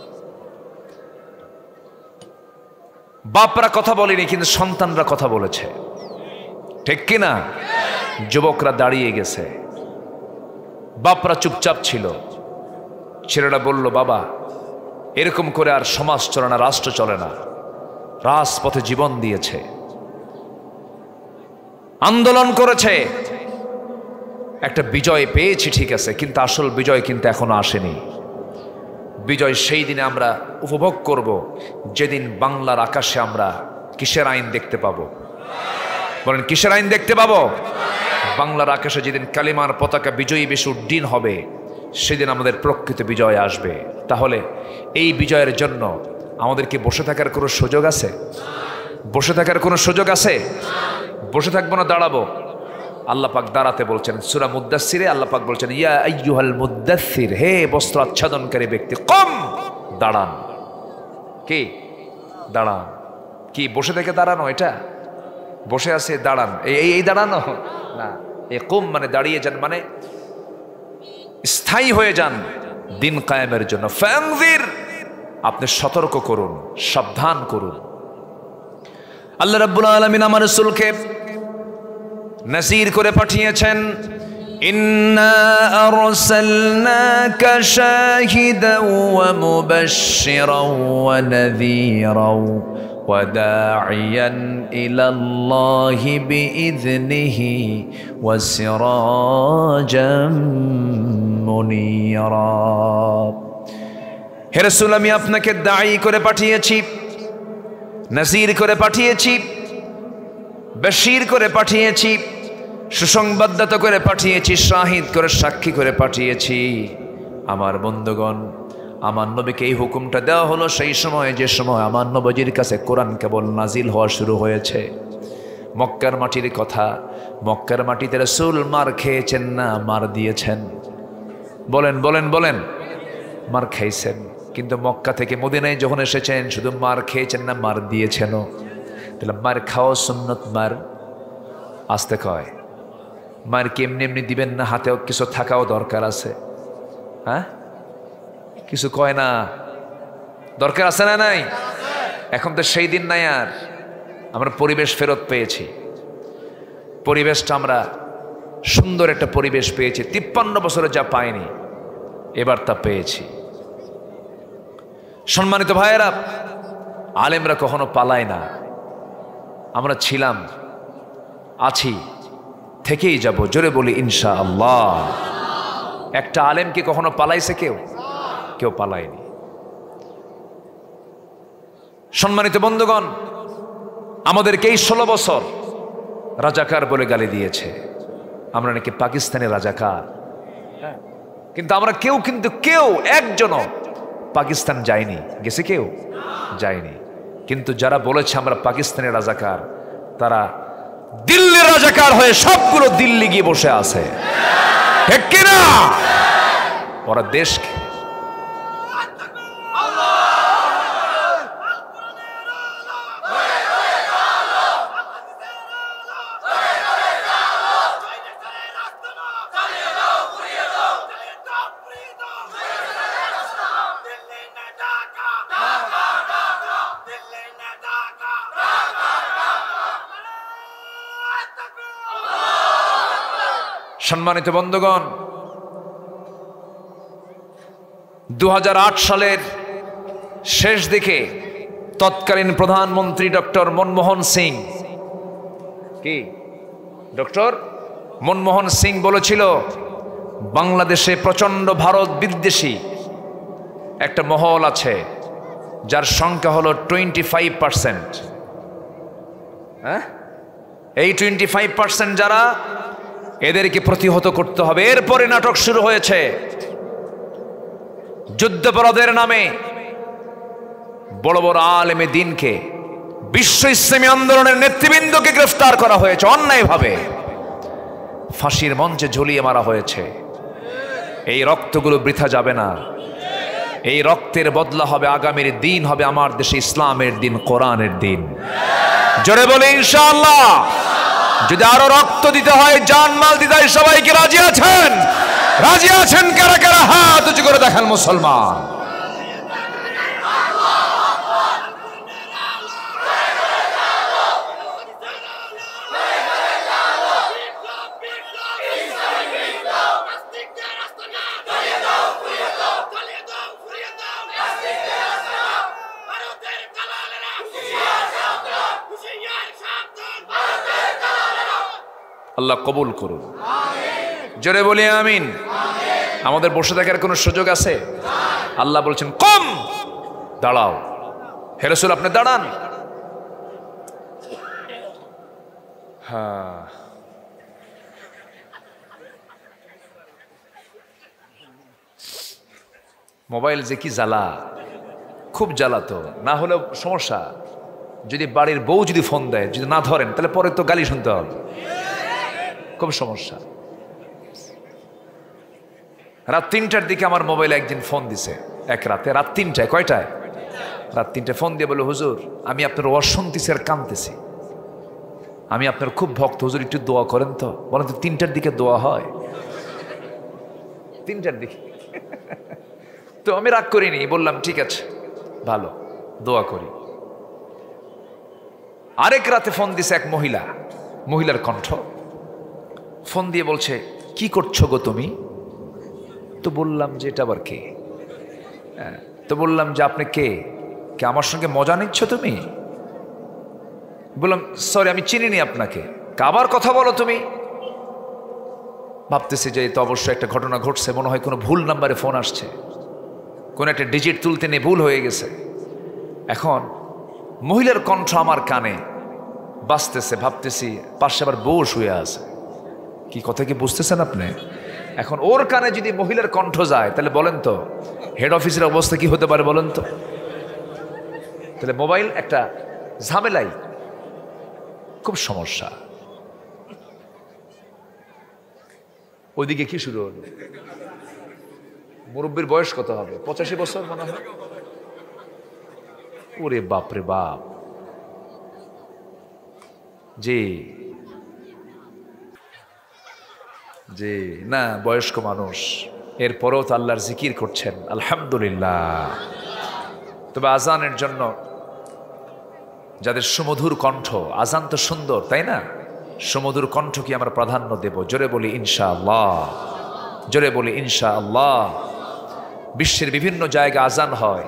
বাপরা কথা বলেনি, কিন্তু সন্তানরা কথা বলেছে, ঠিক কিনা? যুবকরা দাঁড়িয়ে গেছে, বাপরা চুপচাপ ছিল। ছেলেরা বলল, বাবা এরকম করে আর সমাজ চলে না, রাষ্ট্র চলে না। রাজপথে জীবন দিয়েছে, আন্দোলন করেছে, একটা বিজয় পেয়েছি ঠিক আছে, কিন্তু আসল বিজয় কিন্তু এখনো আসেনি। বিজয় সেই দিনে আমরা উপভোগ করব যেদিন বাংলার আকাশে আমরা কিসের আইন দেখতে পাবো? বলেন, কিসের আইন দেখতে পাবো? বাংলার আকাশে যেদিন কালিমার পতাকা বিজয়ী বেশি উড্ডীন হবে, সেদিন আমাদের প্রকৃত বিজয় আসবে। তাহলে এই বিজয়ের জন্য আমাদেরকে বসে থাকার কোনো সুযোগ আছে? বসে থাকার কোনো সুযোগ আছে? বসে থাকবো না, দাঁড়াবো। আল্লাহ পাক দাঁড়াতে বলছেন সূরা মুদ্দাসসিরে। আল্লাহ পাক বলছেন, ইয়া আইয়ুহাল মুদ্দাসসির, হে বস্ত্র আচ্ছাদনকারী ব্যক্তি, কম, দাঁড়ান। কি দাঁড়ান? কি বসে থেকে দাঁড়ানো? এটা বসে আছে দাঁড়ান, এই দাঁড়ানো না। এ কুম মানে দাঁড়িয়ে যান, মানে স্থায়ী হয়ে যান দিন কায়েমের জন্য। ফানজির, আপনি সতর্ক করুন, সাবধান করুন। আল্লাহ রাব্বুল আলামিন আমার রাসূলকে নাযীর করে পাঠিয়েছেন। ইন্না আরসালনাকা শাহিদাও ওয়া মুবাশশিরাও ওয়া নাযীরাও ওয়া দাঈয়ান ইলাল্লাহি বিইযনিহি ওয়া সিরাজাম মুনীরা। হে রাসূল, আমি আপনাকে দাঈ করে পাঠিয়েছি, নাযীর করে পাঠিয়েছি, বাশীর করে পাঠিয়েছি, সুসংবাদদাতা করে পাঠিয়েছি, শাহিদ করে, সাক্ষী করে পাঠিয়েছি। আমার বন্ধুগণ, আমার নবীকে এই হুকুমটা দেওয়া হলো সেই সময় যে সময় আমার নবীর কাছে কোরআন কেবল নাজিল হওয়া শুরু হয়েছে। মক্কার মাটির কথা, মক্কার মাটিতে রাসূল মার খেয়েছেন না মার দিয়েছেন? বলেন বলেন বলেন, মার খাইছেন। কিন্তু মক্কা থেকে মদিনায় যখন এসেছেন, শুধু মার খেয়েছেন না মার দিয়েছেনও? তাহলে মার খাওয়া সুন্নত। মার আসতে কয়, মার কি এমনি এমনি দিবেন না, হাতেও কিছু থাকাও দরকার আছে। হ্যাঁ, কিছু কয় না, দরকার আছে না নাই? এখন তো সেই দিন নাই আর। আমরা পরিবেশ ফেরত পেয়েছি। পরিবেশটা আমরা সুন্দর একটা পরিবেশ পেয়েছি, 53 বছরে যা পাইনি এবার তা পেয়েছি। সম্মানিত ভাইয়েরা, আলেমরা কখনো পালায় না। আমরা ছিলাম, আছি, থেকেই যাব। জোরে বলি ইনশাআল্লাহ। একটা আলেম কি কখনো পালাইছে? কেউ কেউ পালায়নি। সম্মানিত বন্ধুগণ, আমাদেরকে এই 16 বছর রাজাকার বলে গালি দিয়েছে। আমরা নাকি পাকিস্তানের রাজাকার। কিন্তু আমরা কেউ একজনও পাকিস্তান যায়নি। গেছে কেউ? যায়নি। কিন্তু যারা বলেছে আমরা পাকিস্তানের রাজাকার, তারা দিল্লির রাজাকার হয়ে সবগুলো দিল্লি গিয়ে বসে আছে, ঠিক কিনা? ওরা দেশকে সম্মানিত বন্ধুগণ, 2008 সালের শেষ দিকে তৎকালীন প্রধানমন্ত্রী ডক্টর মনমোহন সিং, কি ডক্টর মনমোহন সিং বলেছিল, বাংলাদেশে প্রচন্ড ভারত বিদ্বেষী একটা মহল আছে, যার সংখ্যা হলো 25%। হ্যাঁ, এই 25% যারা, এদেরকে প্রতিহত করতে হবে। এরপরে নাটক শুরু হয়েছে। যুদ্ধাপরাধের নামে বড় বড় আলেমে দ্বীনকে, বিশ্ব ইসলামী আন্দোলনের নেতৃবৃন্দকে গ্রেফতার করা হয়েছে, অন্যায়ভাবে ফাঁসির মঞ্চে ঝুলিয়ে মারা হয়েছে। এই রক্তগুলো বৃথা যাবে না। এই রক্তের বদলা হবে আগামীর দিন, হবে আমার দেশে ইসলামের দিন, কোরআনের দিন। জোরে বলে ইনশাআল্লাহ। যদি আরো রক্ত দিতে হয়, জানমাল দিতে হয়, সবাইকে রাজি আছেন? রাজি আছেন কারা কারা? হাত উঁচু করে দেখান মুসলমান। আল্লাহ কবুল করুন, জোরে বলি আমিন। আমাদের বসে থাকার কোনো সুযোগ আছে? আল্লাহ বলছেন কম, দাঁড়াও। হে রাসূল আপনি দাঁড়ান। হ্যাঁ, মোবাইল যে কি জ্বালা, খুব জ্বালা। তো না হলেও সমস্যা, যদি বাড়ির বউ যদি ফোন দেয়, যদি না ধরেন তাহলে পরে তো গালি শুনতে হবে, খুব সমস্যা। রাত 3টার দিকে আমার মোবাইলে একদিন ফোন দিছে, এক রাতে, রাত 3টায়। কয়টায়? রাত 3টায় ফোন দিয়ে বলে, হুজুর আমি আপনার ওয়াজ শুনতেছি আর কাঁদতেছি, আমি আপনার খুব ভক্ত, হুজুর একটু দোয়া করেন তো। বলেন তো 3টার দিকে দোয়া হয়? 3টার দিকে? তো আমি রাগ করিনি, বললাম ঠিক আছে ভালো, দোয়া করি। আরেক রাতে ফোন দিছে এক মহিলা, মহিলার কণ্ঠ, ফোন দিয়ে বলছে কি করছো গো তুমি? তো বললাম যে এটা আবার কে? তো বললাম যে আপনি কে, কে আমার সঙ্গে মজা নিচ্ছ তুমি? বললাম সরি আমি চিনিনি আপনাকে। আবার কথা বলো তুমি? ভাবতেছি যে তো অবশ্যই একটা ঘটনা ঘটছে, মনে হয় কোনো ভুল নাম্বারে ফোন আসছে, কোন একটা ডিজিট তুলতে নিয়ে ভুল হয়ে গেছে। এখন মহিলার কণ্ঠ আমার কানে বাজতেছে, ভাবতেছি পাশে আবার বউ শুয়ে আছে। কি কথা কি বুঝতেছেন আপনি? এখন ওর কানে যদি মহিলার কণ্ঠ যায় তাহলে বলেন তো হেড অফিসের অবস্থা কি হতে পারে বলেন তো? তাহলে মোবাইল একটা ঝামেলাই, খুব সমস্যা। ওইদিকে কি শুরু হলো? মুরব্বীর বয়স কত হবে? 85 বছর মনে হয়। ওরে বাপরে বাপ। জি জি, না বয়স্ক মানুষ, এরপরেও তো আল্লাহর জিকির করছেন, আলহামদুলিল্লাহ। তবে আজানের জন্য যাদের সুমধুর কণ্ঠ, আজান তো সুন্দর তাই না? সুমধুর কণ্ঠ কি আমরা প্রাধান্য দেব? জোরে বলি ইনশাআল্লাহ, জোরে বলি ইনশাআল্লাহ। বিশ্বের বিভিন্ন জায়গায় আজান হয়,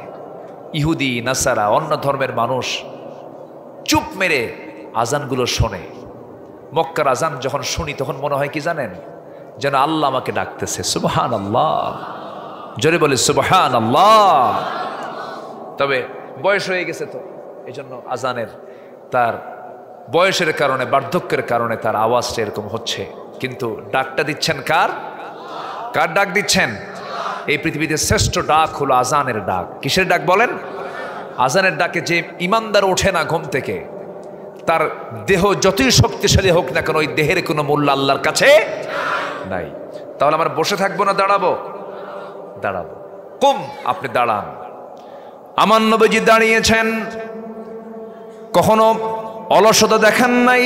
ইহুদি নাসারা অন্য ধর্মের মানুষ চুপ মেরে আজানগুলো শোনে। মক্কার আজান যখন শুনি তখন মনে হয় কি জানেন? যেন আল্লাহ আমাকে ডাকতেছে। সুবহানাল্লাহ, জোরে বলি সুবহানাল্লাহ। তবে বয়স হয়ে গেছে তো এই জন্য আজানের তার বয়সের কারণে, বার্ধক্যের কারণে তার আওয়াজটা এরকম হচ্ছে, কিন্তু ডাকটা দিচ্ছেন কার? কার ডাক দিচ্ছেন? এই পৃথিবীতে শ্রেষ্ঠ ডাক হলো আজানের ডাক। কিসের ডাক বলেন? আজানের ডাকে যে ইমানদার ওঠে না ঘুম থেকে, তার দেহ যতই শক্তিশালী হোক না কেন, ওই দেহের কোনো মূল্য আল্লাহর কাছে নাই। তাহলে আমরা বসে থাকবো না দাঁড়াবো? দাঁড়াবো। কুম, আপনি দাঁড়ান। আমার নবীজি দাঁড়িয়েছেন, কখনো অলসতা দেখান নাই,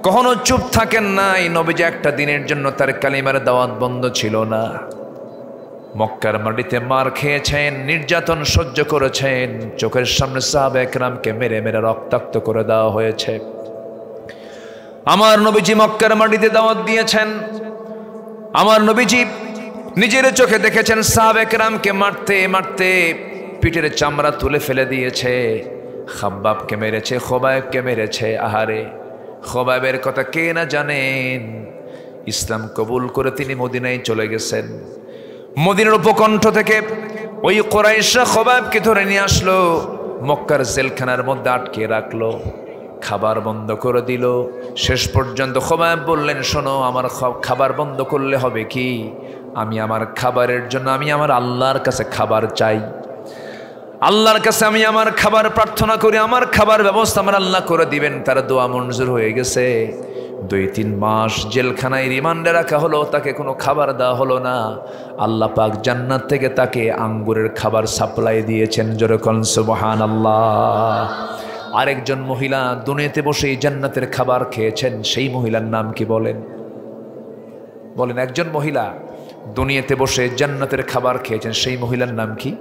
কখনো চুপ থাকেন নাই। নবীজি একটা দিনের জন্য তার কালিমার দাওয়াত বন্ধ ছিল না। মক্কার মাটিতে মার খেয়েছেন, নির্যাতন সহ্য করেছেন, চোখের সামনে সাহাবা একরামকে মেরে মেরে রক্তাক্ত করে দেওয়া হয়েছে। আমার নবীজি মক্কার মাটিতে দাওয়াত দিয়েছেন। আমার নবীজি নিজের চোখে দেখেছেন সাহাবা একরামকে মারতে মারতে পিঠের চামড়া তুলে ফেলে দিয়েছে। খাব্বাবকে মেরেছে, খোবাইবকে মেরেছে। আহারে, খোবাইবের কথা কে না জানেন? ইসলাম কবুল করে তিনি মদিনায় চলে গেছেন। মদিনার উপকণ্ঠ থেকে ওই কুরাইশরা খোবাইবকে ধরে নিয়ে আসলো, মক্কার জেলখানার মধ্যে আটকে রাখলো, খাবার বন্ধ করে দিল। শেষ পর্যন্ত খোবাইব বললেন, শোনো, আমার খাবার বন্ধ করলে হবে কি? আমি আমার খাবারের জন্য আমি আমার আল্লাহর কাছে খাবার চাই, আল্লাহর কাছে আমি আমার খাবার প্রার্থনা করি, আমার খাবার ব্যবস্থা আমার আল্লাহ করে দিবেন। তার দোয়া মঞ্জুর হয়ে গেছে। 2-3 মাস জেলখানায় রিমান্ডে রাখা হলো, তাকে কোনো খাবার দেওয়া হলো না। আল্লাহ পাক জান্নাত থেকে তাকে আঙ্গুরের খাবার সাপ্লাই দিয়েছেন। যেরকম সুবহানাল্লাহ। আরেকজন মহিলা দুনিয়াতে বসে এই জান্নাতের খাবার খেয়েছেন, সেই মহিলার নাম কি বলেন? বলেন, একজন মহিলা দুনিয়াতে বসে জান্নাতের খাবার খেয়েছেন, সেই মহিলার নাম কি?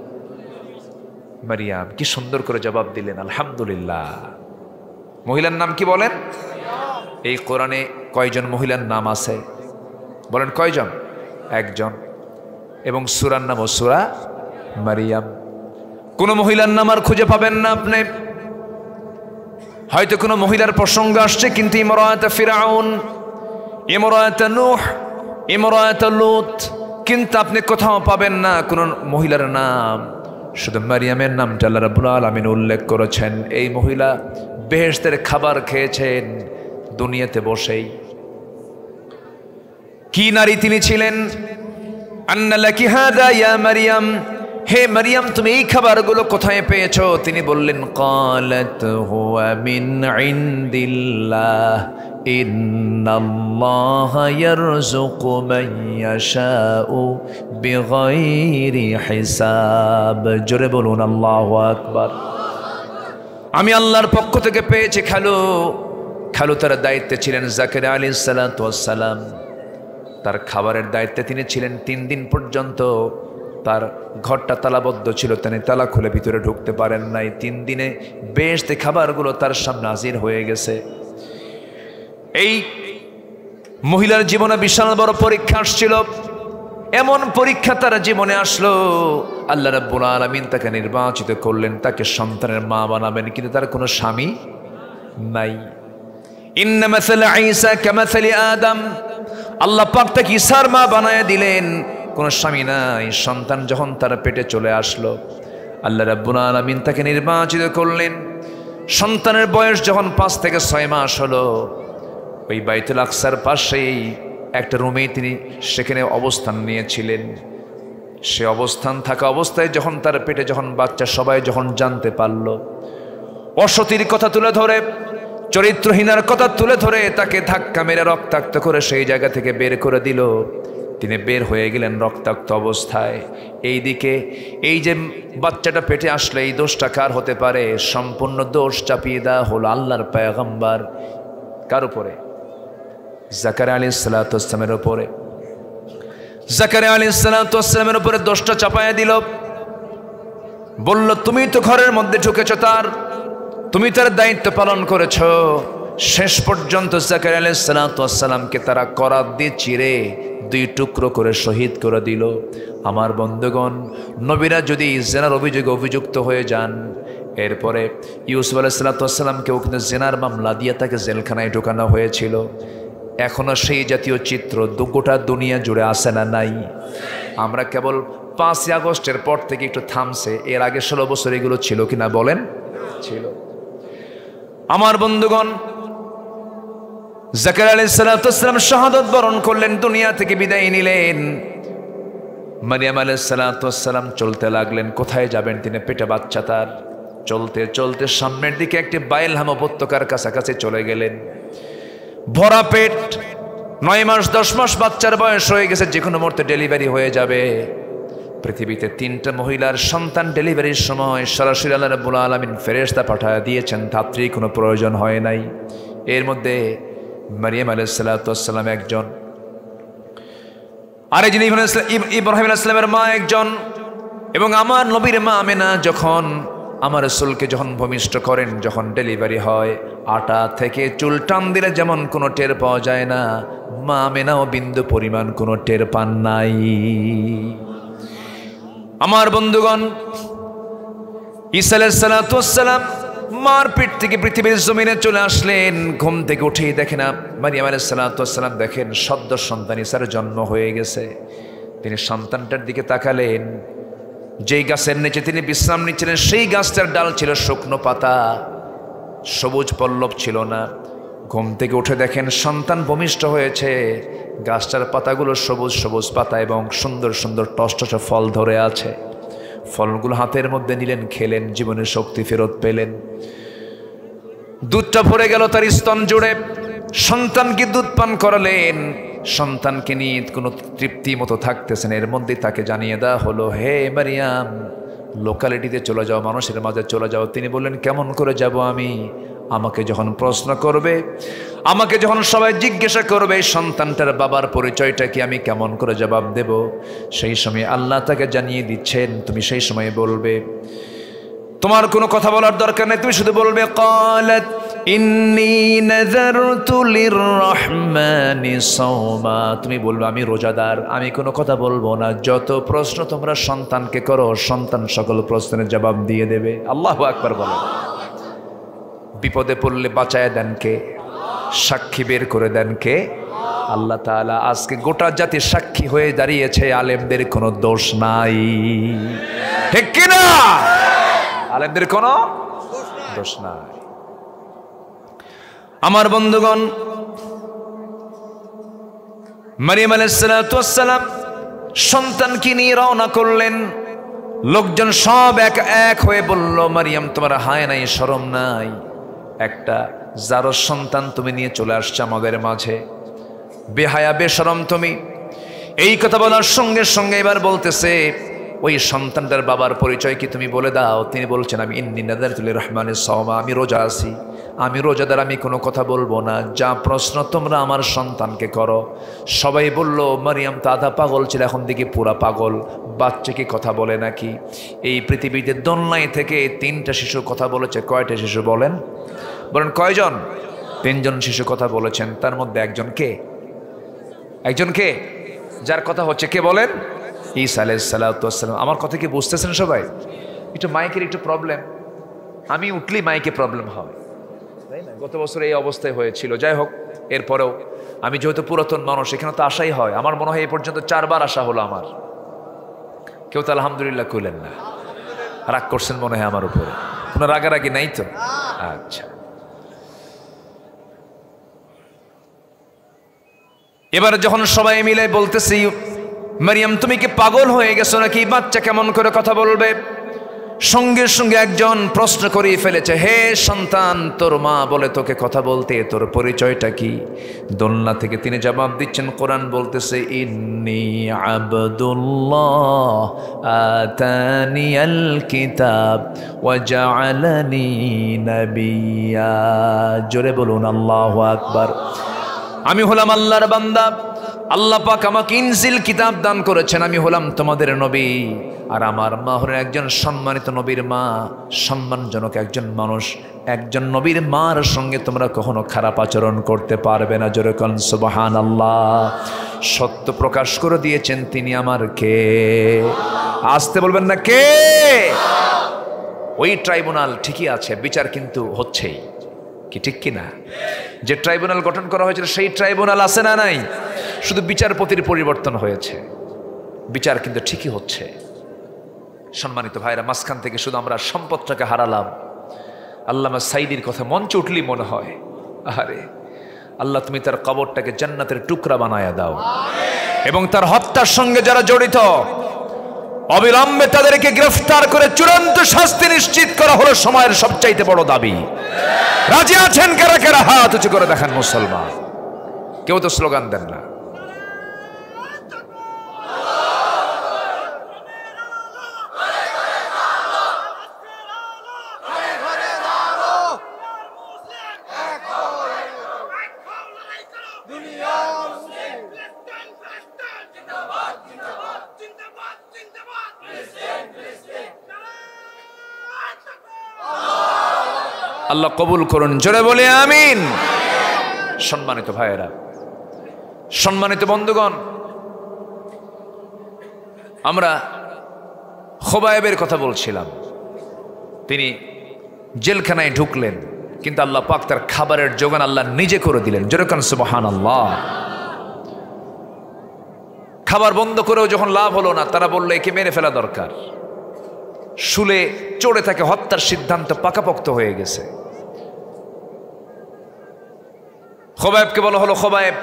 মারিয়াম। কি সুন্দর করে জবাব দিলেন, আলহামদুলিল্লাহ। মহিলার নাম কি বলেন? এই কোরআনে কয়জন মহিলার নাম আছে বলেন? কয়জন? একজন। এবং সূরার নাম সূরা মারিয়াম। কোন মহিলার নাম আর খুঁজে পাবেন না আপনি। হয়তো কোনো মহিলার প্রসঙ্গ আসছে, কিন্তু ইমরাত ফিরাউন, ইমরাত নূহ, ইমরাত লূত, কিন্তু আপনি কোথাও পাবেন না কোন মহিলার নাম। শুধু মারিয়ামের নামটা আল্লাহ রাব্বুল আলামিন উল্লেখ করেছেন। এই মহিলা বেহেশতের খাবার খেয়েছেন দুনিয়াতে বসেই। কি নারী তিনি ছিলেন! আন্না লাকি হাদা ইয়া মারিয়াম, হে মারিয়াম তুমি এই খাবারগুলো কোথায় পেয়েছো? তিনি বললেন ক্বালাত হুয়া মিন ইনদিল্লাহ ইন্নাল্লাহা ইয়ারযুকু মান ইয়াশাউ বিগাইরি হিসাব। জোরে বলুন আল্লাহু আকবার। আমি আল্লাহর পক্ষ থেকে পেয়েছি। খালু তার দায়িত্বে ছিলেন জাকারিয়া আলাইহিস সালাতু ওয়াস সালাম। তার খাবারের দায়িত্বে তিনি ছিলেন। 3 দিন পর্যন্ত তার ঘরটা তালাবদ্ধ ছিল, তিনি তালা খুলে ভিতরে ঢুকতে পারেন নাই। 3 দিনে বেহেশতে খাবারগুলো তার সামনে হাজির হয়ে গেছে। এই মহিলার জীবনে বিশাল বড় পরীক্ষা আসছিল। এমন পরীক্ষা তার জীবনে আসলো, আল্লাহ রাব্বুল আলামিন তাকে নির্বাচিত করলেন, তাকে সন্তানের মা বানাবেন, কিন্তু তার কোনো স্বামী নাই। ইন্না মাসালা ঈসা কামাসালি আদম, আল্লাহ পাক তাকে ঈসার মা বানায় দিলেন, কোনো স্বামী নাই। সন্তান যখন তার পেটে চলে আসলো, আল্লাহ রাব্বুল আলামিন তাকে নির্বাচিত করলেন। সন্তানের বয়স যখন 5 থেকে 6 মাস হলো, ওই বাইতুল আকসার পাশেই একটা রুমেই তিনি সেখানে অবস্থান নিয়েছিলেন। সে অবস্থান থাকা অবস্থায় যখন তার পেটে যখন বাচ্চা, সবাই যখন জানতে পারল, অসতির কথা তুলে ধরে, চরিত্রহীনার কথা তুলে ধরে তাকে ধাক্কা মেরে রক্তাক্ত করে সেই জায়গা থেকে বের করে দিল। তিনি বের হয়ে গেলেন রক্তাক্ত অবস্থায়। এইদিকে এই যে বাচ্চাটা পেটে আসলে এই দোষটা কার হতে পারে? সম্পূর্ণ দোষ চাপিয়ে দেওয়া হলো আল্লাহর পয়গম্বর কার উপরে? জাকারিয়া আলাইহিস সালাতু ওয়াস সালামের উপরে। জাকারিয়া আলাইহিস সালাতু ওয়াস সালামের উপরে দোষটা চাপায়া দিল। বলল তুমি তো ঘরের মধ্যে ঢুকেছো, তুমি তার দায়িত্ব পালন করেছো। শেষ পর্যন্ত জাকারিয়া আলাইহিস সালাতু ওয়াস সালামকে তারা করাত দিয়ে চিরে 2 টুকরো করে শহীদ করে দিল। আমার বন্ধুগণ, নবীরা যদি জিনার অভিযোগে অভিযুক্ত হয়ে যান, এরপরে ইউসুফ আলাইহিস সালাতু ওয়াস সালামকেও কিন্তু জিনার মামলা দিয়ে তাকে জেলখানায় ঢোকানো হয়েছিল। এখনো সেই জাতীয় চিত্র গোটা দুনিয়া জুড়ে আসে না নাই? আমরা কেবল 5ই আগস্টের পর থেকে একটু থামছে, এর আগে 16 বছর এগুলো ছিল কিনা বলেন? ছিল। আমার বন্ধুগণ, জাকারিয়া আলাইহিস সালাতু ওয়াস সালাম শাহাদাত বরণ করলেন, দুনিয়া থেকে বিদায় নিলেন। মারিয়াম আলাইহিস সালাতু ওয়াস সালাম চলতে লাগলেন। কোথায় যাবেন তিনি? পেটে বাচ্চা তার। চলতে চলতে সামনের দিকে একটি বাইলহাম উপত্যকার কাছাকাছি চলে গেলেন। ভরা পেট, 9 মাস 10 মাস বাচ্চার বয়স হয়ে গেছে, যে কোনো মুহূর্তে ডেলিভারি হয়ে যাবে। পৃথিবীতে 3টা মহিলার সন্তান ডেলিভারির সময় সরাসরি আল্লাহ রাব্বুল আলামিন ফেরেশতা পাঠিয়ে দিয়েছেন, ধাত্রীর কোনো প্রয়োজন হয় নাই। এর মধ্যে মারিয়াম আলাইহিস সালাতু ওয়াস সালাম একজন, আরেকজন ইব্রাহিম আলাইহিস সালামের মা একজন, এবং আমার নবীর মা আমেনা যখন আমার রাসূলকে যখন ভূমিষ্ঠ করেন, যখন ডেলিভারি হয়, আটা থেকে চুল টান দিলে যেমন কোনো টের পাওয়া যায় না, মা আমেনাও বিন্দু পরিমাণ কোনো টের পান নাই। আমার বন্ধুগণ, ঈসা আলাইহিস সালাতু ওয়াস সালাম মার পেট থেকে পৃথিবীর জমিনে চলে আসলেন। ঘুম থেকে উঠেই দেখেন মারিয়াম আলাইহিস সালাতু ওয়াস সালাম দেখেন সদ্য সন্তান ঈসার জন্ম হয়ে গেছে। তিনি সন্তানটার দিকে তাকালেন। যেই গাছের নিচে তিনি বিশ্রাম নিচ্ছিলেন, সেই গাছটার ডাল ছিল শুকনো পাতা, সবুজ পল্লব ছিল না। ঘুম থেকে উঠে দেখেন সন্তান ভূমিষ্ঠ হয়েছে, গাছটার পাতাগুলো সবুজ সবুজ পাতা এবং সুন্দর সুন্দর টসটসে ফল ধরে আছে। ফলগুলো হাতের মধ্যে নিলেন, খেলেন, জীবনের শক্তি ফেরত পেলেন। দুধটা ভরে গেল তার স্তন জুড়ে। সন্তানকে দুধ পান করালেন। সন্তানকে নিয়ে কোনো তৃপ্তি মতো থাকতেছেন, এর মধ্যেই তাকে জানিয়ে দেওয়া হলো, হে মারিয়াম, লোকালিটিতে চলে যাও, মানুষের মাঝে চলে যাও। তিনি বললেন, কেমন করে যাব আমি? আমাকে যখন প্রশ্ন করবে, আমাকে যখন সবাই জিজ্ঞাসা করবে সন্তানটার বাবার পরিচয়টা কি, আমি কেমন করে জবাব দেব? সেই সময় আল্লাহ তাকে জানিয়ে দিচ্ছেন, তুমি সেই সময় বলবে, তোমার কোনো কথা বলার দরকার নেই, তুমি শুধু বলবে ক্বালাত ইন্নী নাযারতু লিররহমানি সাওমা। তুমি বলবে, আমি রোজাদার, আমি কোনো কথা বলবো না। যত প্রশ্ন তোমরা সন্তানকে করো, সন্তান সকল প্রশ্নের জবাব দিয়ে দেবে। আল্লাহু আকবার বলো। বিপদে পড়লে বাঁচায় দেন কে? সাক্ষী বের করে দেন কে? আল্লাহ তাআলা আজকে গোটা জাতি সাক্ষী হয়ে দাঁড়িয়েছে, আলেমদের কোনো দোষ নাই, ঠিক কিনা? আলেমদের কোনো দোষ নাই। আমার বন্ধুগণ, মারিয়াম আলাইহিস সালাতু ওয়াস সালাম সন্তানকে নিয়ে রওনা করলেন। লোকজন সব এক হয়ে বলল, মারিয়াম তোমার হায় নাই, শরম নাই, একটা জারজ সন্তান তুমি নিয়ে চলে আসছো আমাদের মাঝে, বেহায়া বেশরম তুমি। এই কথা বলার সঙ্গে সঙ্গে এবার বলতেছে, ওই সন্তানটার বাবার পরিচয় কি তুমি বলে দাও। তিনি বলছেন, আমি ইন্নী নাযারতু লিররহমানিস সাওমা, আমি রোজা আছি, আমি রোজাদার, আমি কোনো কথা বলবো না, যা প্রশ্ন তোমরা আমার সন্তানকে করো। সবাই বলল, মারিয়াম তো আধা পাগল ছিল, এখন দেখি পুরা পাগল, বাচ্চা কি কথা বলে নাকি? এই পৃথিবীতে দোলনায় থেকে 3টা শিশু কথা বলেছে। কয়টা শিশু বলেন? বলেন কয়জন? 3 জন শিশু কথা বলেছেন। তার মধ্যে একজন কে? একজন কে? যার কথা হচ্ছে কে বলেন? ঈসা আলাইহিস সালাতু ওয়াস সালাম। আমার কথা কি বুঝতেছেন সবাই? একটু মাইকের একটু প্রবলেম, আমি উঠলেই মাইকে প্রবলেম হয়, তাই না? গত বছর এই অবস্থায় হয়েছিল। যাই হোক, এরপরেও আমি যেহেতু পুরাতন মানুষ, এখানে তো আশাই হয়। আমার মনে হয় এই পর্যন্ত 4 বার আসা হলো আমার। কেউ তো আলহামদুলিল্লাহ কইলেন না, রাগ করছেন মনে হয় আমার উপরে। কোনো রাগারাগি নাই তো? আচ্ছা, এবার যখন সবাই মিলে বলতেছি, মারিয়াম তুমি কি পাগল হয়ে গেছো নাকি? বাচ্চা কেমন করে কথা বলবে? সঙ্গে সঙ্গে একজন প্রশ্ন করে ফেলেছে, হে সন্তান, তোর মা বলে তোকে কথা বলতে, তোর পরিচয়টা কি? দোলনা থেকে তিনি জবাব দিচ্ছেন, কোরআন বলতেছে, ইন্নী আবদুল্লাহ আতানিয়াল কিতাব ওয়া জাআলানি নাবিয়্যা। জোরে বলুন আল্লাহু আকবার। আমি হলাম আল্লাহর বান্দা, আল্লাহ পাক আমাকে ইনজিল কিতাব দান করেছেন, আমি হলাম তোমাদের নবী। আর আমার মা হলেন একজন সম্মানিত নবীর মা, সম্মানজনক একজন মানুষ। একজন নবীর মার সঙ্গে তোমরা কখনো খারাপ আচরণ করতে পারবে না। জোরে বলুন সুবহানাল্লাহ। সত্য প্রকাশ করে দিয়েছেন তিনি আমার কে? আসতে বলবেন না কে? ওই ট্রাইব্যুনাল ঠিকই আছে, বিচার কিন্তু হচ্ছেই, কি ঠিক কিনা? যে ট্রাইব্যুনাল গঠন করা হয়েছিল সেই ট্রাইব্যুনাল আছে না নাই? শুধু বিচারপতির পরিবর্তন হয়েছে, বিচার কিন্তু ঠিকই হচ্ছে। সম্মানিত ভাইরা, মাঝখান থেকে শুধু আমরা সম্পদটাকে হারালাম। আল্লামা সাইদির কথা মঞ্চে উঠলেই মনে হয়, আরে আল্লাহ তুমি তার কবরটাকে জান্নাতের টুকরা বানায়া দাও, এবং তার হত্যার সঙ্গে যারা জড়িত অবিলম্বে তাদেরকে গ্রেফতার করে চূড়ান্ত শাস্তি নিশ্চিত করা হলো সময়ের সবচাইতে বড় দাবি। রাজি আছেন কারা কারা? হাত উঁচু করে দেখান মুসলমান। কেউ তো স্লোগান দেন না। আল্লাহ কবুল করুন, জোরে বলে আমিন। সম্মানিত ভাইয়েরা, সম্মানিত বন্ধুগণ, আমরা খোবায়েবের কথা বলছিলাম। তিনি জেলখানায় ঢুকলেন, কিন্তু আল্লাহ পাক তার খাবারের যোগান আল্লাহ নিজে করে দিলেন। জোরে বলুন সুবহানাল্লাহ। খাবার বন্ধ করেও যখন লাভ হলো না, তারা বললো একে মেরে ফেলা দরকার। শুলে চড়ে থাকে, হত্যার সিদ্ধান্ত পাকাপোক্ত হয়ে গেছে। খোবায়েবকে বলা হলো, খোবায়েব,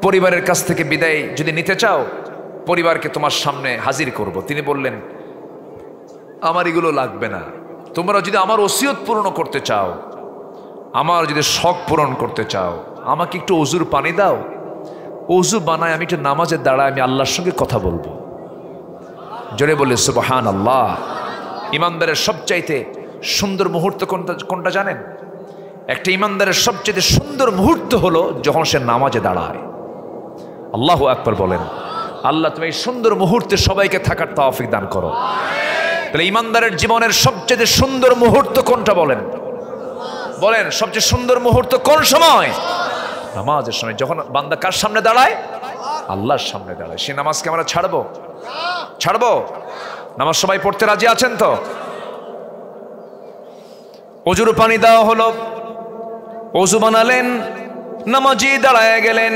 পরিবারের কাছ থেকে বিদায় যদি নিতে চাও, পরিবারকে তোমার সামনে হাজির করব। তিনি বললেন, আমার এগুলো লাগবে না, তোমরা যদি আমার ওসিয়ত পূরণ করতে চাও, আমার যদি শখ পূরণ করতে চাও, আমাকে একটু অজুর পানি দাও, অজু বানায় আমি একটু নামাজের দাঁড়ায় আমি আল্লাহর সঙ্গে কথা বলবো। জোরে বলে সুবহানাল্লাহ। ইমানদারের সবচাইতে সুন্দর মুহূর্ত কোনটা জানেন? একটা ইমানদারের সবচেয়ে সুন্দর মুহূর্ত হলো যখন সে নামাজে দাঁড়ায়। আল্লাহু আকবার বলেন। আল্লাহ তুমি এই সুন্দর মুহূর্তে সবাইকে থাকার তৌফিক দান করো। তাহলে ইমানদারের জীবনের সবচেয়ে সুন্দর মুহূর্ত কোনটা বলেন? বলেন, সবচেয়ে সুন্দর মুহূর্ত কোন সময়? নামাজের সময়। যখন বান্দা কার সামনে দাঁড়ায়? আল্লাহর সামনে দাঁড়ায়। সে নামাজকে আমরা ছাড়বো? ছাড়বো? নামাজ সবাই পড়তে রাজি আছেন তো? অজুর পানি দেওয়া হলো, অজু বানালেন, নামাজি দাঁড়ায় গেলেন,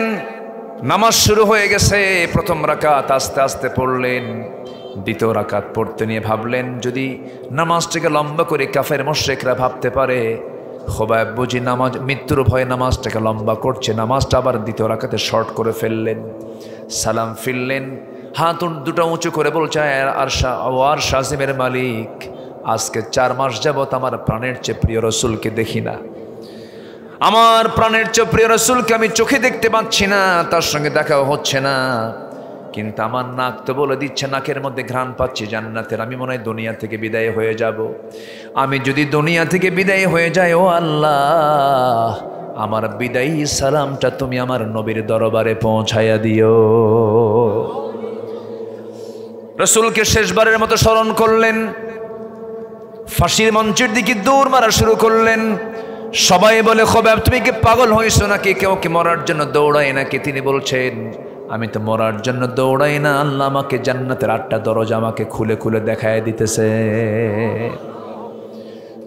নামাজ শুরু হয়ে গেছে। প্রথম রাকাত আস্তে আস্তে পড়লেন, দ্বিতীয় রাকাত পড়তে নিয়ে ভাবলেন যদি নামাজটাকে লম্বা করে কাফের মুশরিকরা ভাবতে পারে খোবায়েব বুঝি নামাজ মৃত্যুর ভয়ে নামাজটাকে লম্বা করছে, নামাজটা আবার দ্বিতীয় রাকাতে শর্ট করে ফেললেন। সালাম ফিরলেন, হাত দুটো উঁচু করে বলছে আর শাজিমের মালিক, আজকে 4 মাস যাবত আমার প্রাণের চেয়ে প্রিয় রসুলকে দেখি না, আমার প্রাণের চেয়ে প্রিয় রসুলকে আমি চোখে দেখতে পাচ্ছি না, তার সঙ্গে দেখাও হচ্ছে না, কিন্তু আমার নাক তো বলে দিচ্ছে, নাকের মধ্যে ঘ্রাণ পাচ্ছি জান্নাতের, আমি মনে হয় দুনিয়া থেকে বিদায় হয়ে যাব। আমি যদি দুনিয়া থেকে বিদায় হয়ে যাই, ও আল্লাহ আমার বিদায়ী সালামটা তুমি আমার নবীর দরবারে পৌঁছাইয়া দিও। রসুলকে শেষবারের মতো স্মরণ করলেন, ফাঁসির মঞ্চের দিকে দৌড় মারা শুরু করলেন। সবাই বলে খোবায়েব তুমি কি পাগল হয়েছো নাকি, কেউ কি মরার জন্য দৌড়ায় নাকি? তিনি বলছেন আমি তো মরার জন্য দৌড়াই না, আল্লাহ আমাকে জান্নাতের 8টা দরজা আমাকে খুলে খুলে দেখায় দিতেছে।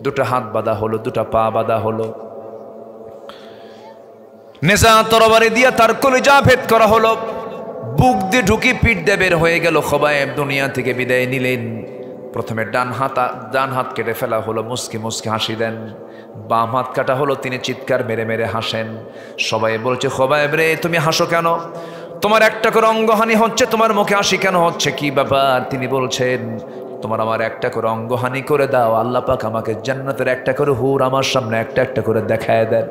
দুটো হাত বাঁধা হলো, দুটো পা বাঁধা হলো, নেজা তরবারি দিয়া তার কলিজা ভেদ করা হলো, বুক দিয়ে ঢুকি পিঠ দিয়ে বের হয়ে গেল। খোবায়েব দুনিয়া থেকে বিদায় নিলেন। প্রথমে ডান হাত কেটে ফেলা হলো, মুস্কি মুস্কি হাসি দেন। বাম হাত কাটা হলো, তিনি চিৎকার মেরে মেরে হাসেন। সবাই বলছে খোবায়েব রে তুমি হাসো কেন, তোমার একটা করে অঙ্গহানি হচ্ছে, তোমার মুখে হাসি কেন হচ্ছে, কি ব্যাপার? তিনি বলছেন তোমার আমার একটা করে অঙ্গহানি করে দাও, আল্লাহ পাক আমাকে জান্নাতের একটা করে হুর আমার সামনে একটা একটা করে দেখায় দেন।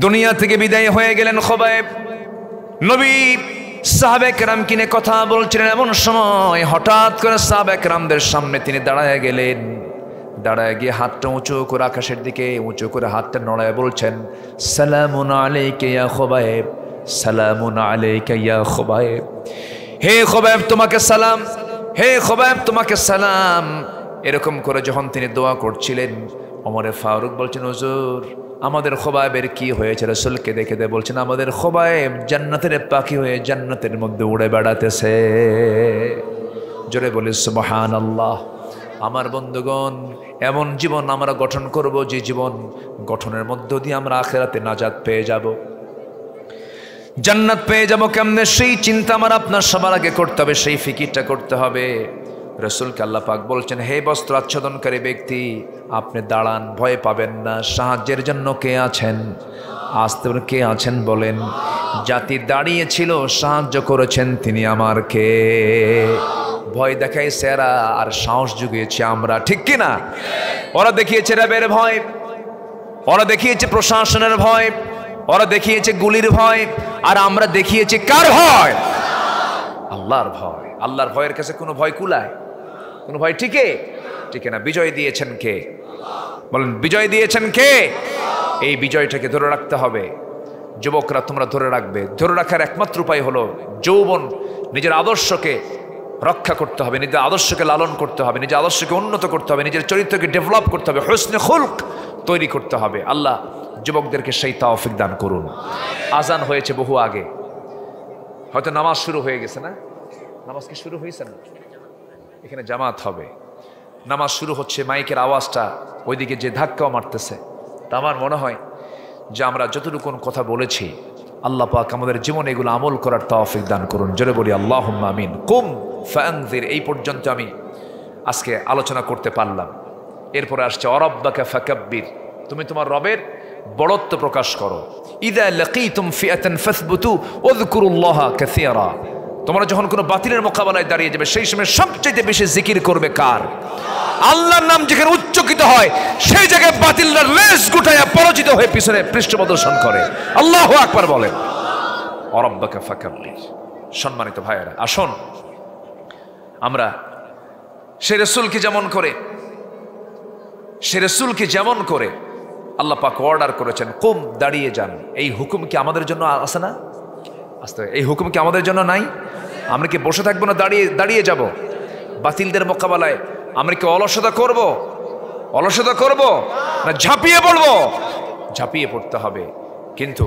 দুনিয়া থেকে বিদায় হয়ে গেলেন খোবায়েব। নবী সাহাবে কেরাম কিনে কথা বলছিলেন, এমন সময় হঠাৎ করে সাহাবে কেরামদের সামনে তিনি দাঁড়ায় গেলেন। দাঁড়ায় গিয়ে হাতটা উঁচু করে আকাশের দিকে উঁচু করে হাতটা নড়ায় বলছেন সালামুন আলাইকা ইয়া খোবায়েব, সালামুন আলাইকা ইয়া খোবায়েব, হে খোবায়েব তোমাকে সালাম, হে খোবায়েব তোমাকে সালাম। এরকম করে যখন তিনি দোয়া করছিলেন, ওমরে ফারুক বলছেন হুজুর আমাদের খোবায়েবের কি হয়েছে? রাসূলকে দেখে বলছেন আমাদের খোবায়েব জান্নাতের পাখি হয়ে জান্নাতের মধ্যে উড়ে বেড়াতেছে। জোরে বলি সুবহানাল্লাহ। আমার বন্ধুগণ, এমন জীবন আমরা গঠন করব যে জীবন গঠনের মধ্য দিয়ে আমরা আখিরাতে নাজাত পেয়ে যাব, জান্নাত পেয়ে যাব। কেমনে সেই চিন্তা আমার আপনার সবার আগে করতে হবে, সেই ফিকিরটা করতে হবে। রাসূলকে আল্লাহ পাক বলছেন হে বস্ত্র আচ্ছাদনকারী ব্যক্তি আপনি দাঁড়ান, ভয় পাবেন না, সাহায্যের জন্য কে আছেন? আসতে কে আছেন বলেন? জাতি দাঁড়িয়েছিল সাহায্য করেছেন তিনি আমার কে? ভয় দেখাইছে এরা আর সাহস জুগিয়েছে আমরা, ঠিক কিনা? ওরা দেখিয়েছে র্যাবের ভয়, ওরা দেখিয়েছে প্রশাসনের ভয়, ওরা দেখিয়েছে গুলির ভয়, আর আমরা দেখিয়েছি কার ভয়? আল্লাহর ভয়। আল্লাহর ভয়ের কাছে কোনো ভয় কুলায়? কোনো ভয় টিকে না। বিজয় দিয়েছেন কে? বলেন বিজয় দিয়েছেন কে? এই বিজয়টাকে ধরে রাখতে হবে। যুবকরা তোমরা ধরে রাখবে। ধরে রাখার একমাত্র উপায় হলো যৌবন, নিজের আদর্শকে রক্ষা করতে হবে, নিজের আদর্শকে লালন করতে হবে, নিজের আদর্শকে উন্নত করতে হবে, নিজের চরিত্রকে ডেভেলপ করতে হবে, হুসনে খুলক তৈরি করতে হবে। আল্লাহ যুবকদেরকে সেই তৌফিক দান করুন। আজান হয়েছে বহু আগে, হয়তো নামাজ শুরু হয়ে গেছে না? নামাজ কি শুরু হয়েছে না? এখানে জামাত হবে, নামাজ শুরু হচ্ছে, মাইকের আওয়াজটা ওইদিকে যে ধাক্কাও মারতেছে। তা আমার মনে হয় যে আমরা যতটুকু কথা বলেছি আল্লাহ পাক আমাদের জীবনে এগুলো আমল করার তৌফিক দান করুন। জোরে বলি আল্লাহুম্মা আমিন। কুম ফাআনজির, এই পর্যন্ত আমি আজকে আলোচনা করতে পারলাম। এরপরে আসছে অরাব্বাকা ফাকাব্বির, তুমি তোমার রবের বড়ত্ব প্রকাশ করো। ইযা লাকীতুম ফিআতান ফাসবুতু ওয়াযকুরুল্লাহা কাসীরা, তোমরা যখন কোনো বাতিলের মোকাবেলায় দাঁড়িয়ে যাবে সেই সময় সবচেয়ে বেশি জিকির করবে কার? আল্লাহর নাম যেখানে উচ্চকিত হয় সেই জায়গায় বাতিলরা লেজ গুটায়া পরাজিত হয়ে পিছনে পৃষ্ঠ প্রদর্শন করে। আল্লাহু আকবার বলেন। অরাব্বাকা ফাকাব্বির। সম্মানিত ভাইয়েরা, আসুন আমরা সে রাসূলকে যেমন করে আল্লাহ পাক অর্ডার করেছেন কুম, দাঁড়িয়ে যান, এই হুকুম কি আমাদের জন্য আছে না? আসতে এই হুকুম কি আমাদের জন্য নাই? আমরা কি বসে থাকবো না দাঁড়িয়ে যাব? বাতিলদের মোকাবেলায় আমরা কি অলসতা করব না ঝাঁপিয়ে পড়বো? ঝাঁপিয়ে পড়তে হবে। কিন্তু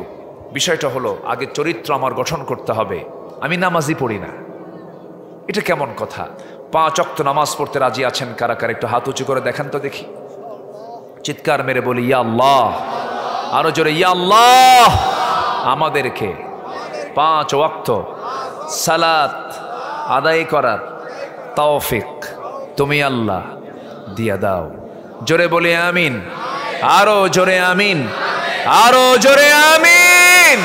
বিষয়টা হলো আগে চরিত্র আমার গঠন করতে হবে। আমি নামাজই পড়ি না, এটা কেমন কথা? 5 ওয়াক্ত নামাজ পড়তে রাজি আছেন কারা কারা? একটু হাত উঁচু করে দেখান তো দেখি। চিৎকার মেরে বলি ইয়া আল্লাহ, আরো জোরে ইয়া আল্লাহ। আমাদেরকে 5 ওয়াক্ত সালাত আদায় করার তৌফিক তুমি আল্লাহ দিয়া দাও। জোরে বলি আমিন, আরো জোরে আমিন, আরো জোরে আমিন।